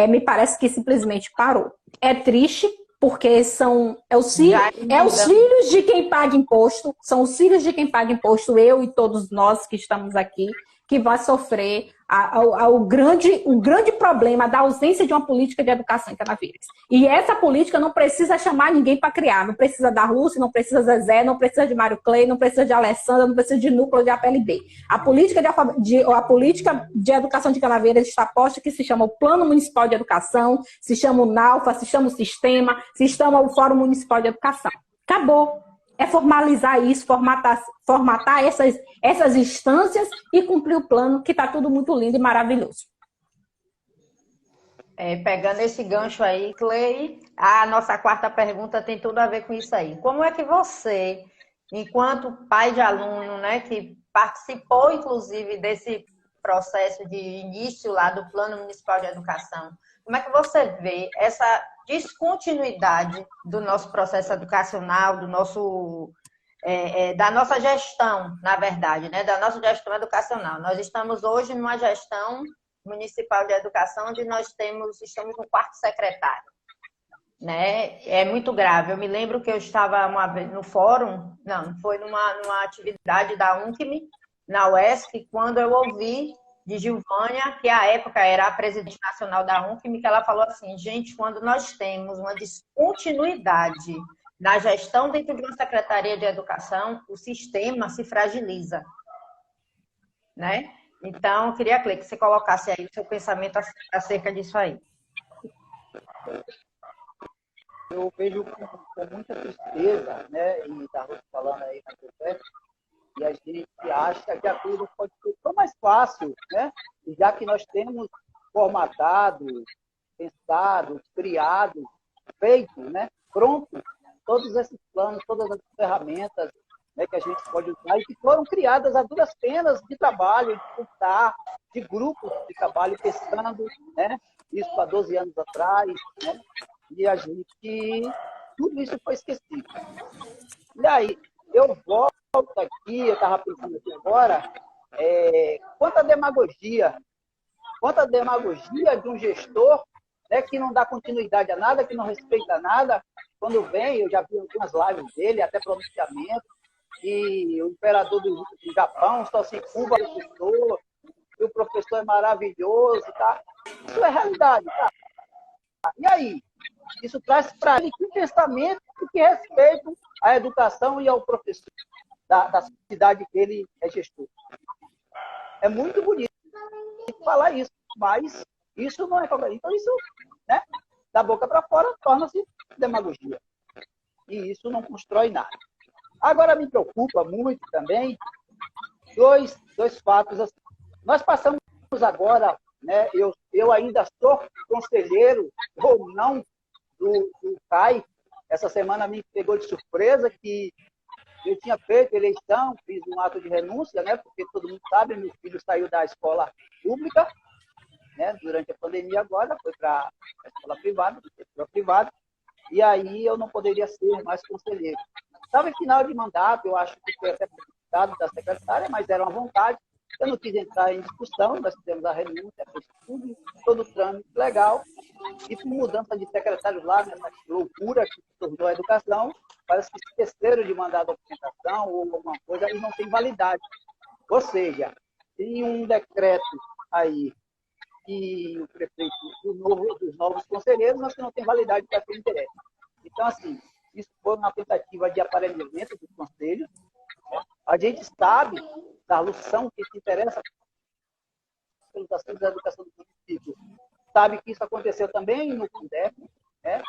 me parece que simplesmente parou. É triste, porque são os filhos de quem paga imposto, são os filhos de quem paga imposto, eu e todos nós que estamos aqui, que vai sofrer o grande problema da ausência de uma política de educação em Canaveiras. E essa política não precisa chamar ninguém para criar. Não precisa da Lúcia, não precisa da Zezé, não precisa de Mário Clay, não precisa de Alessandra, não precisa de núcleo de APLB. A política de educação de Canaveiras está posta, que se chama o Plano Municipal de Educação, se chama o NAUFA, se chama o Sistema, se chama o Fórum Municipal de Educação. Acabou. É formalizar isso, formatar essas instâncias e cumprir o plano, que está tudo muito lindo e maravilhoso. Pegando esse gancho aí, Clay, a nossa quarta pergunta tem tudo a ver com isso aí. Como é que você, enquanto pai de aluno, né, que participou, inclusive, desse processo de início lá do Plano Municipal de Educação, como é que você vê essa descontinuidade do nosso processo educacional, da nossa gestão, na verdade, né? Da nossa gestão educacional? Nós estamos hoje numa gestão municipal de educação onde estamos no quarto secretário, né? É muito grave. Eu me lembro que eu estava uma vez no fórum, não foi numa atividade da UNCM, na UESC, quando eu ouvi de Gilvânia, que à época era a presidente nacional da UNCM, que ela falou assim: gente, quando nós temos uma descontinuidade na gestão dentro de uma secretaria de educação, o sistema se fragiliza, né? Então, eu queria, Clê, que você colocasse aí o seu pensamento acerca disso aí. Eu vejo com muita tristeza, né, e está falando aí na conversa, e a gente acha que a coisa pode ser tão mais fácil, né? Já que nós temos formatado, pensado, criado, feito, né? Pronto, todos esses planos, todas as ferramentas, né, que a gente pode usar e que foram criadas a duras penas de trabalho, de contar, de grupos de trabalho, pensando, né? Isso há 12 anos atrás, né? E a gente, tudo isso foi esquecido. E aí, eu volto aqui, eu estava pensando aqui agora, quanta demagogia de um gestor, né, que não dá continuidade a nada, que não respeita nada. Quando vem, eu já vi algumas lives dele, até pronunciamento, e o imperador do Japão só se curva ao professor, e o professor é maravilhoso, tá? Isso é realidade, tá? E aí? Isso traz para ele que pensamento e que respeito à educação e ao professor da cidade que ele é gestor. É muito bonito falar isso, mas isso não é favorito. Então, isso, né, da boca para fora, torna-se demagogia. E isso não constrói nada. Agora, me preocupa muito também dois fatos. Assim. Nós passamos agora, né, eu ainda sou conselheiro ou não do CAI. Essa semana me pegou de surpresa que eu tinha feito eleição, fiz um ato de renúncia, né? Porque todo mundo sabe, meu filho saiu da escola pública, né? Durante a pandemia agora, foi para a escola privada, e aí eu não poderia ser mais conselheiro. Estava em final de mandato, eu acho que foi até publicado da secretária, mas era uma vontade. Eu não quis entrar em discussão, nós fizemos a renúncia, fez tudo, todo o trâmite legal, e por mudança de secretário lá, nessa loucura que se tornou a educação, parece que esqueceram de mandar a documentação ou alguma coisa e não tem validade. Ou seja, tem um decreto aí que o prefeito dos novos conselheiros, mas que não tem validade para quem interessa. Então, assim, isso foi uma tentativa de aparelhamento dos conselhos. A gente sabe da alução que se interessa pelos assuntos da educação do município. Sabe que isso aconteceu também no Fundef, né?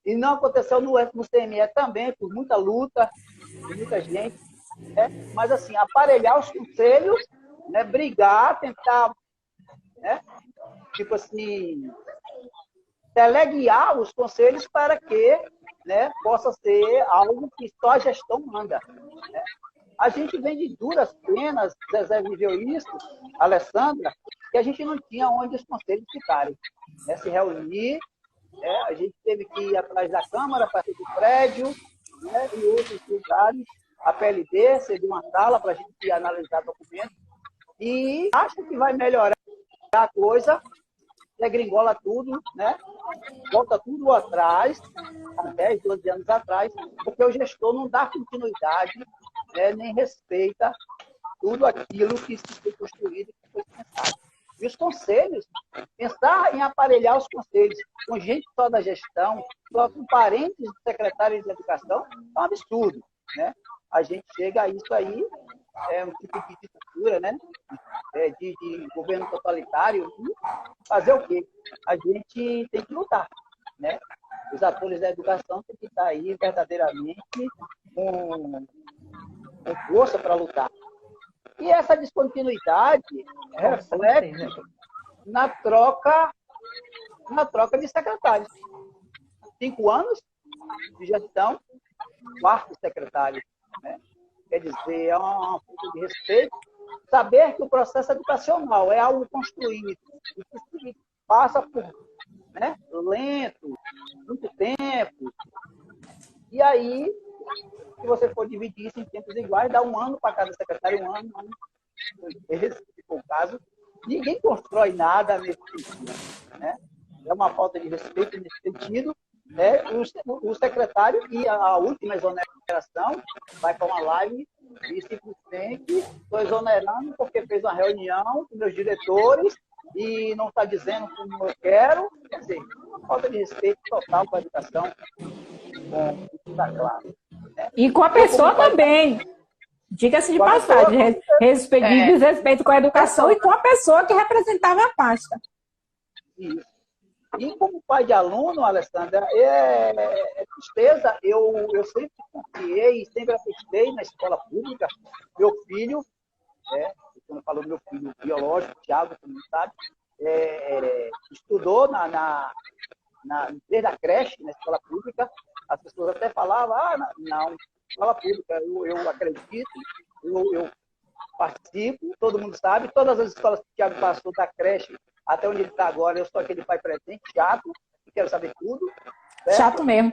E não aconteceu no CME também, por muita luta, de muita gente. Né? Mas, assim, aparelhar os conselhos, né? Brigar, tentar, né? Tipo assim, teleguiar os conselhos para que, né, possa ser algo que só a gestão manda. Né? A gente vem de duras penas, Zezé viveu isso, Alessandra, que a gente não tinha onde os conselhos ficarem. Né? Se reunir, né? A gente teve que ir atrás da Câmara, para do prédio, né? E outros lugares, a PLD cedeu uma sala para a gente analisar documentos, e acho que vai melhorar a coisa, degringola tudo, né? Volta tudo atrás, há 10, 12 anos atrás, porque o gestor não dá continuidade, né? Nem respeita tudo aquilo que se foi construído foi dispensado. E os conselhos, pensar em aparelhar os conselhos com gente só da gestão, só com parentes de secretários de educação, é um absurdo, né? A gente chega a isso aí, é um tipo de ditadura, né? De governo totalitário. E fazer o quê? A gente tem que lutar, né? Os atores da educação têm que estar aí verdadeiramente com força para lutar. E essa descontinuidade reflete na troca de secretários. 5 anos de gestão, 4 secretários, né? Quer dizer, é uma falta de respeito. Saber que o processo educacional é algo construído, que passa por, né, lento, muito tempo. E aí, se você for dividir isso em tempos iguais, dá 1 ano para cada secretário, 1 ano, 1 ano. Se for o caso, ninguém constrói nada nesse sentido, né? É uma falta de respeito nesse sentido, né? O secretário e a última exoneração vai para uma live e simplesmente estou exonerando porque fez uma reunião com meus diretores e não está dizendo como eu quero. Quer dizer, uma falta de respeito total com a educação, com a classe. Né? E com a pessoa também. Diga-se de passagem, desrespeito com a educação e com a pessoa que representava a pasta. Isso. E como pai de aluno, Alessandra, é tristeza. Eu sempre confiei, sempre acreditei na escola pública. Meu filho, quando eu falo meu filho biológico, Thiago, todo mundo sabe, estudou desde a creche, na escola pública. As pessoas até falavam, não, escola pública, eu acredito, eu participo, todo mundo sabe, todas as escolas que o Thiago passou da creche até onde ele está agora, eu sou aquele pai presente, chato, que quero saber tudo. Certo? Chato mesmo.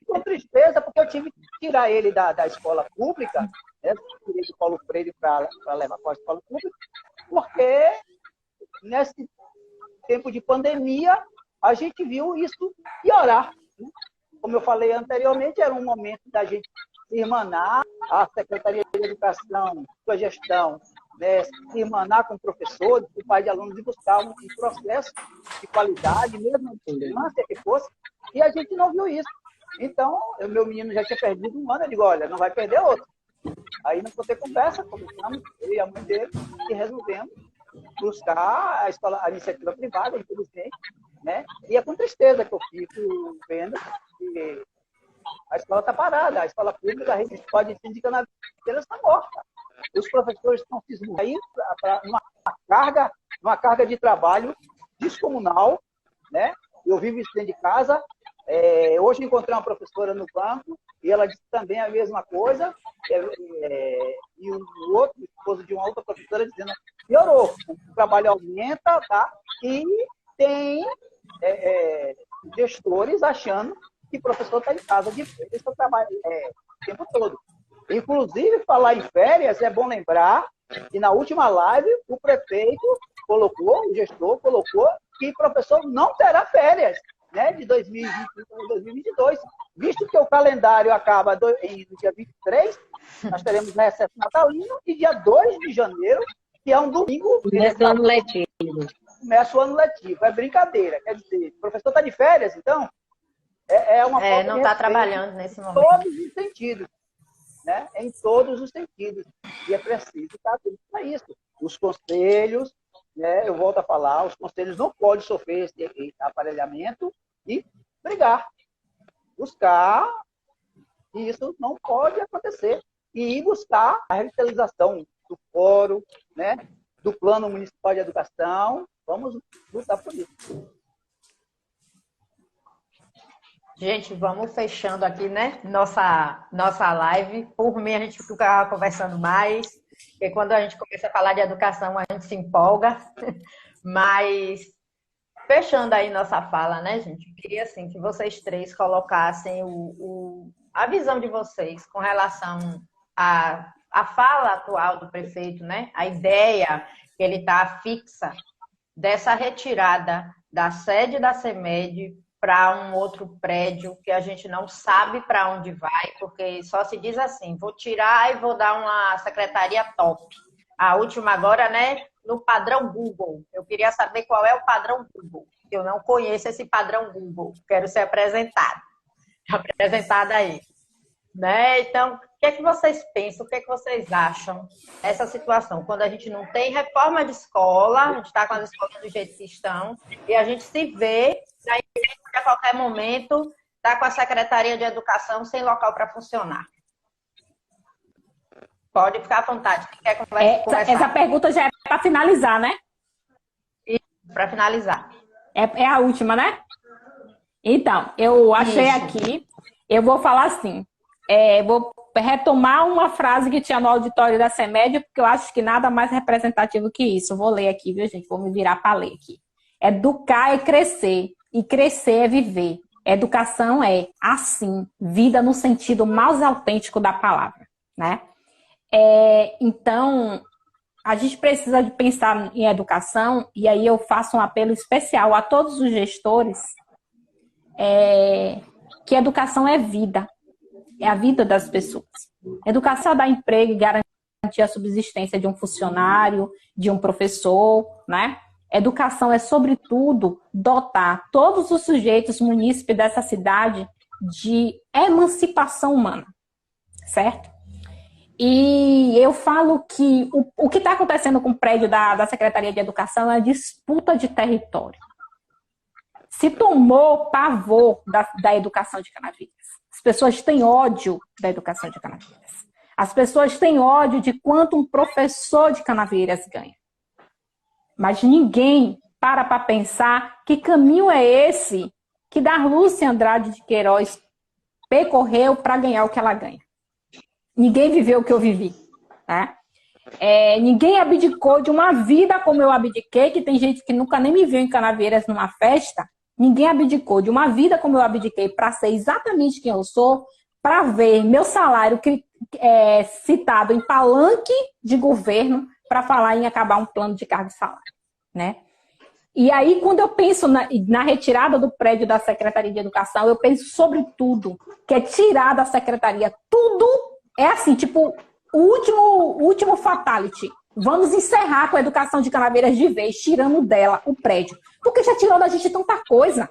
Com tristeza, porque eu tive que tirar ele da escola pública, né? Tirei do Paulo Freire para levar para a escola pública, porque nesse tempo de pandemia, a gente viu isso piorar. Né? Como eu falei anteriormente, era um momento da gente se irmanar, a Secretaria de Educação, sua gestão, né, se irmanar com professores, com pais de alunos, e buscar um processo de qualidade, mesmo a distância que fosse, e a gente não viu isso. Então, o meu menino já tinha perdido 1 ano, eu digo, olha, não vai perder outro. Aí nós vamos ter conversa, conversamos, eu e a mãe dele, e resolvemos buscar a iniciativa privada, infelizmente, né? E é com tristeza que eu fico vendo que a escola está parada, a escola pública, a rede de síndica na vida está morta. Os professores estão se esmurrando para uma carga de trabalho descomunal, né? Eu vivo isso dentro de casa. Hoje encontrei uma professora no banco e ela disse também a mesma coisa. E o outro, esposo de uma outra professora, dizendo piorou, o trabalho aumenta, tá? E tem gestores achando que o professor está em casa de férias para trabalhar o tempo todo. Inclusive, falar em férias, é bom lembrar que na última live o prefeito colocou, o gestor colocou, que o professor não terá férias, né, de 2021 para 2022, visto que o calendário acaba no dia 23, nós teremos recesso natalino, e dia 2 de janeiro, que é um domingo. Começa o ano letivo. Começa o ano letivo, é brincadeira. Quer dizer, o professor está de férias, então, uma falta não de está respeito trabalhando nesse momento. Em todos os sentidos. Né? Em todos os sentidos. E é preciso estar atento para isso. Os conselhos, né, eu volto a falar, os conselhos não podem sofrer esse aparelhamento e brigar. Buscar, e isso não pode acontecer. E ir buscar a revitalização do fórum, né, do Plano Municipal de Educação. Vamos lutar por isso. Gente, vamos fechando aqui, né? Nossa live. Por mim, a gente fica conversando mais, porque quando a gente começa a falar de educação, a gente se empolga. Mas, fechando aí nossa fala, né, gente? Eu queria, assim, que vocês três colocassem a visão de vocês com relação à fala atual do prefeito, né? A ideia que ele está fixa dessa retirada da sede da CEMED para um outro prédio que a gente não sabe para onde vai, porque só se diz assim, vou tirar e vou dar uma secretaria top. A última agora, né, no padrão Google. Eu queria saber qual é o padrão Google. Eu não conheço esse padrão Google. Quero ser apresentada aí. Né? Então, o que é que vocês pensam? O que é que vocês acham dessa situação? Quando a gente não tem reforma de escola, a gente está com as escolas do jeito que estão, e a gente se vê, aí, a qualquer momento, está com a Secretaria de Educação sem local para funcionar. Pode ficar à vontade. Quem quer conversar? Essa pergunta já é para finalizar, né? Para finalizar. É a última, né? Então, eu achei aqui, eu vou falar assim, vou retomar uma frase que tinha no auditório da CEMED, porque eu acho que nada mais representativo que isso. Vou ler aqui, viu, gente? Vou me virar para ler aqui. Educar é crescer, e crescer é viver. Educação é, assim, vida no sentido mais autêntico da palavra, né? Então, a gente precisa de pensar em educação, e aí eu faço um apelo especial a todos os gestores, que educação é vida, é a vida das pessoas. Educação dá emprego e garantir a subsistência de um funcionário, de um professor, né? Educação é, sobretudo, dotar todos os sujeitos munícipes dessa cidade de emancipação humana, certo? E eu falo que o que está acontecendo com o prédio da Secretaria de Educação é a disputa de território. Se tomou pavor da educação de Canavieiras. As pessoas têm ódio da educação de Canavieiras. As pessoas têm ódio de quanto um professor de Canavieiras ganha. Mas ninguém para pensar que caminho é esse que Darlúcia Andrade de Queiroz percorreu para ganhar o que ela ganha. Ninguém viveu o que eu vivi, né? Ninguém abdicou de uma vida como eu abdiquei, que tem gente que nunca nem me viu em Canavieiras numa festa. Ninguém abdicou de uma vida como eu abdiquei para ser exatamente quem eu sou, para ver meu salário citado em palanque de governo para falar em acabar um plano de cargo e salário, né? E aí, quando eu penso na retirada do prédio da Secretaria de Educação, eu penso sobre tudo, que é tirar da Secretaria tudo. É assim, tipo, o último fatality. Vamos encerrar com a educação de Canavieiras de vez, tirando dela o prédio. Porque já tirou da gente tanta coisa.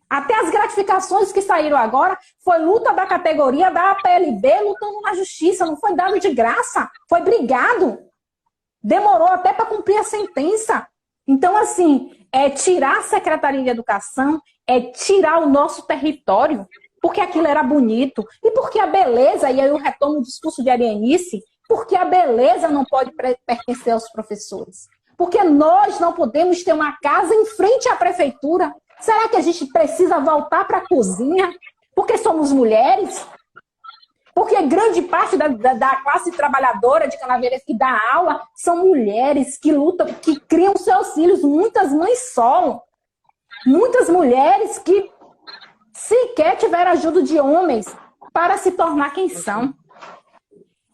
Até as gratificações que saíram agora foi luta da categoria da APLB lutando na justiça. Não foi dado de graça. Foi brigado. Demorou até para cumprir a sentença. Então, assim, tirar a Secretaria de Educação, tirar o nosso território. Porque aquilo era bonito. E porque a beleza, e aí eu retomo o discurso de Arianice, porque a beleza não pode pertencer aos professores. Porque nós não podemos ter uma casa em frente à prefeitura. Será que a gente precisa voltar para a cozinha? Porque somos mulheres? Porque grande parte da classe trabalhadora de Canavieiras que dá aula são mulheres que lutam, que criam seus filhos, muitas mães solo. Muitas mulheres que sequer tiveram ajuda de homens para se tornar quem são.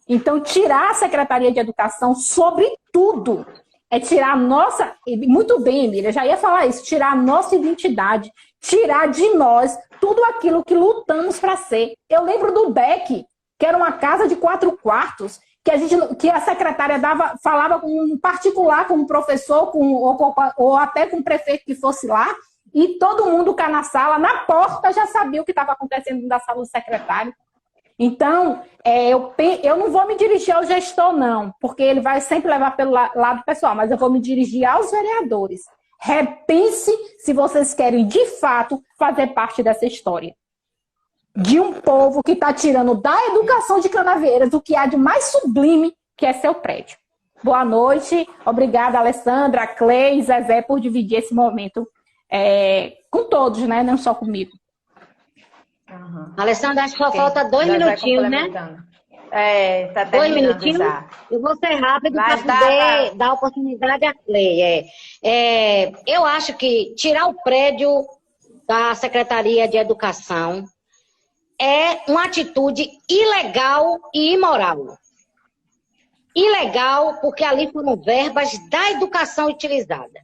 Então, tirar a Secretaria de Educação, sobretudo, é tirar a nossa... Muito bem, Emília, já ia falar isso. Tirar a nossa identidade, tirar de nós tudo aquilo que lutamos para ser. Eu lembro do BEC, que era uma casa de 4 quartos, que a secretária falava com um particular, com um professor, ou até com um prefeito que fosse lá, e todo mundo cá na sala, na porta, já sabia o que estava acontecendo na sala do secretário. Então, eu não vou me dirigir ao gestor, não, porque ele vai sempre levar pelo lado pessoal, mas eu vou me dirigir aos vereadores. Repense se vocês querem, de fato, fazer parte dessa história. De um povo que está tirando da educação de Canavieiras o que há de mais sublime, que é seu prédio. Boa noite. Obrigada, Alessandra, Clei e Zezé, por dividir esse momento com todos, né? Não só comigo. Uhum. Alessandra, acho que só falta 2 minutinhos, né? Tá 2 minutinhos. Já. Eu vou ser rápido para poder dar oportunidade à Clei. Eu acho que tirar o prédio da Secretaria de Educação é uma atitude ilegal e imoral. Ilegal porque ali foram verbas da educação utilizada.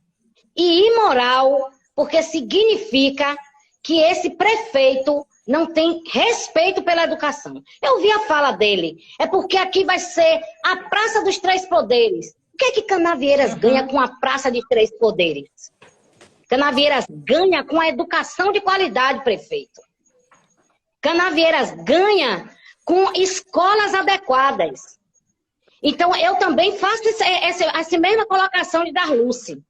E imoral porque significa que esse prefeito não tem respeito pela educação. Eu vi a fala dele. É porque aqui vai ser a Praça dos Três Poderes. O que é que Canavieiras ganha com a Praça de Três Poderes? Canavieiras ganha com a educação de qualidade, prefeito. Canavieiras ganha com escolas adequadas. Então, eu também faço essa mesma colocação de Darluce.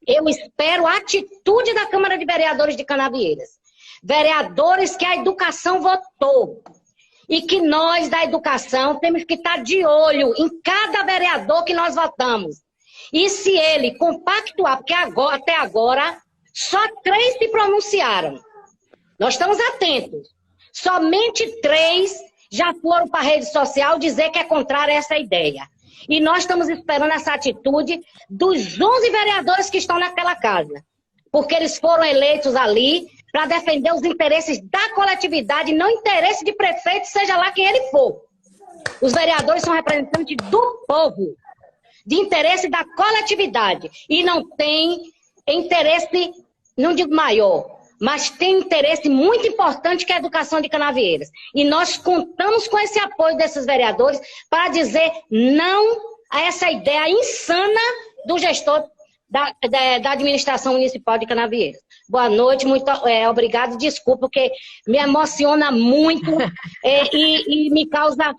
Eu espero a atitude da Câmara de Vereadores de Canavieiras. Vereadores que a educação votou. E que nós, da educação, temos que estar de olho em cada vereador que nós votamos. E se ele compactuar, porque até agora, só 3 se pronunciaram. Nós estamos atentos. Somente 3 já foram para a rede social dizer que é contrário a essa ideia. E nós estamos esperando essa atitude dos 11 vereadores que estão naquela casa. Porque eles foram eleitos ali para defender os interesses da coletividade, não interesse de prefeito, seja lá quem ele for. Os vereadores são representantes do povo, de interesse da coletividade. E não tem interesse, não digo maior, mas tem interesse muito importante que é a educação de Canavieiras. E nós contamos com esse apoio desses vereadores para dizer não a essa ideia insana do gestor da administração municipal de Canavieiras. Boa noite, muito obrigado, desculpa, porque me emociona muito e me causa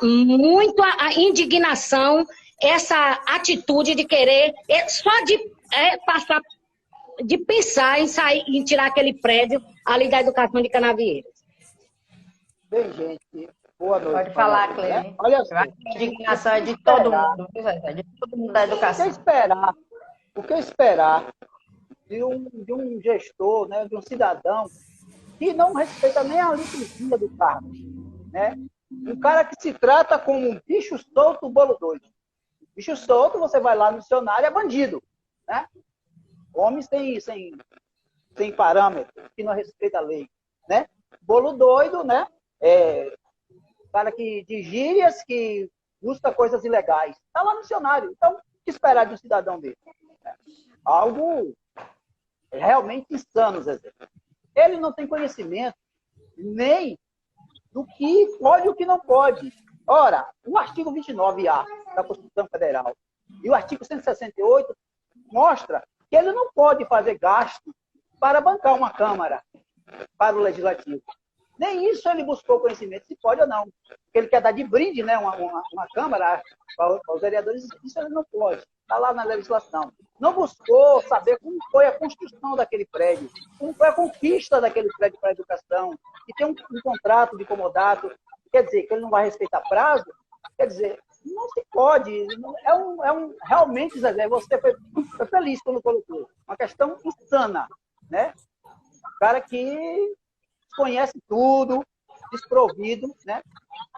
muito a indignação essa atitude de querer, só de passar, de pensar em sair, em tirar aquele prédio ali da educação de Canavieiras. Bem, gente, boa noite. Pode falar, Cleide. Olha só. A indignação é de todo mundo, viu, Zé? De todo mundo da educação. O que esperar de um gestor, né, de um cidadão que não respeita nem a liturgia do cargo, né? Um cara que se trata como um bicho solto, bolo doido. Bicho solto, você vai lá no dicionário, é bandido, né? Homem sem parâmetro, que não respeita a lei, né? Bolo doido, né? Cara que de gírias, que busca coisas ilegais. Está lá no dicionário. Então, o que esperar de um cidadão dele? Algo realmente insano, Zezé. Ele não tem conhecimento nem do que pode e o que não pode. Ora, o artigo 29A da Constituição Federal e o artigo 168 mostra que ele não pode fazer gasto para bancar uma Câmara, para o Legislativo. Nem isso ele buscou conhecimento, se pode ou não. Porque ele quer dar de brinde, né, uma Câmara para os vereadores, isso ele não pode. Está lá na legislação. Não buscou saber como foi a construção daquele prédio, como foi a conquista daquele prédio para a educação, que tem um contrato de comodato, quer dizer, que ele não vai respeitar prazo, quer dizer, não se pode. Realmente, Zezé, você foi feliz quando colocou. Uma questão insana, né? O cara que conhece tudo, desprovido, né?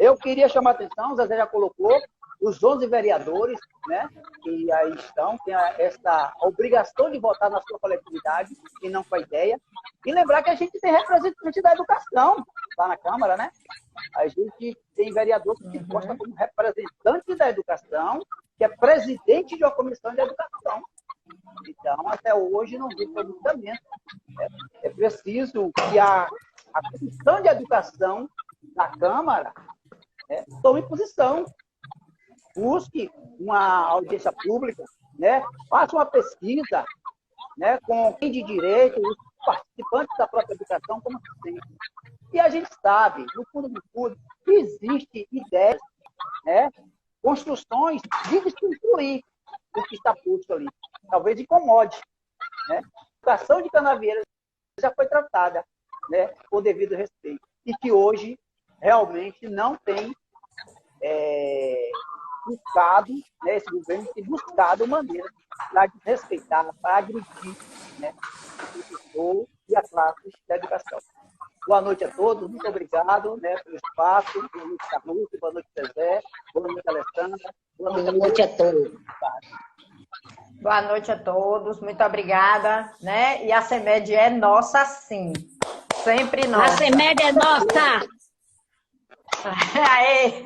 Eu queria chamar a atenção, o Zezé já colocou, os 11 vereadores, né, que aí estão, têm essa obrigação de votar na sua coletividade e não com a ideia. E lembrar que a gente tem representante da educação lá na Câmara, né? A gente tem vereador que se posta como representante da educação, que é presidente de uma comissão de educação. Então, até hoje não vi pronunciamento. É preciso que a comissão de educação da Câmara tome posição. Busque uma audiência pública, né? Faça uma pesquisa, né, com quem de direito, os participantes da própria educação, como assim. E a gente sabe, no fundo do fundo, que existe ideias, né, construções de destruir o que está posto ali. Talvez incomode. Né? A educação de Canavieiras já foi tratada, né, com devido respeito. E que hoje realmente não tem buscado, né, esse governo tem buscado maneiras para desrespeitar, para agredir, né, o professor e a classe da educação. Boa noite a todos, muito obrigado, né, pelo espaço. Boa noite, Carlos, boa noite, Zezé, boa noite, Alessandra. Boa noite a todos. Boa noite a todos, muito obrigada, né? E a CEMED é nossa, sim. Sempre nossa. A CEMED é nossa! Aê!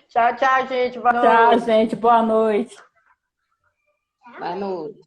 Tchau, tchau, gente. Boa noite. Tchau, gente. Boa noite. Boa noite.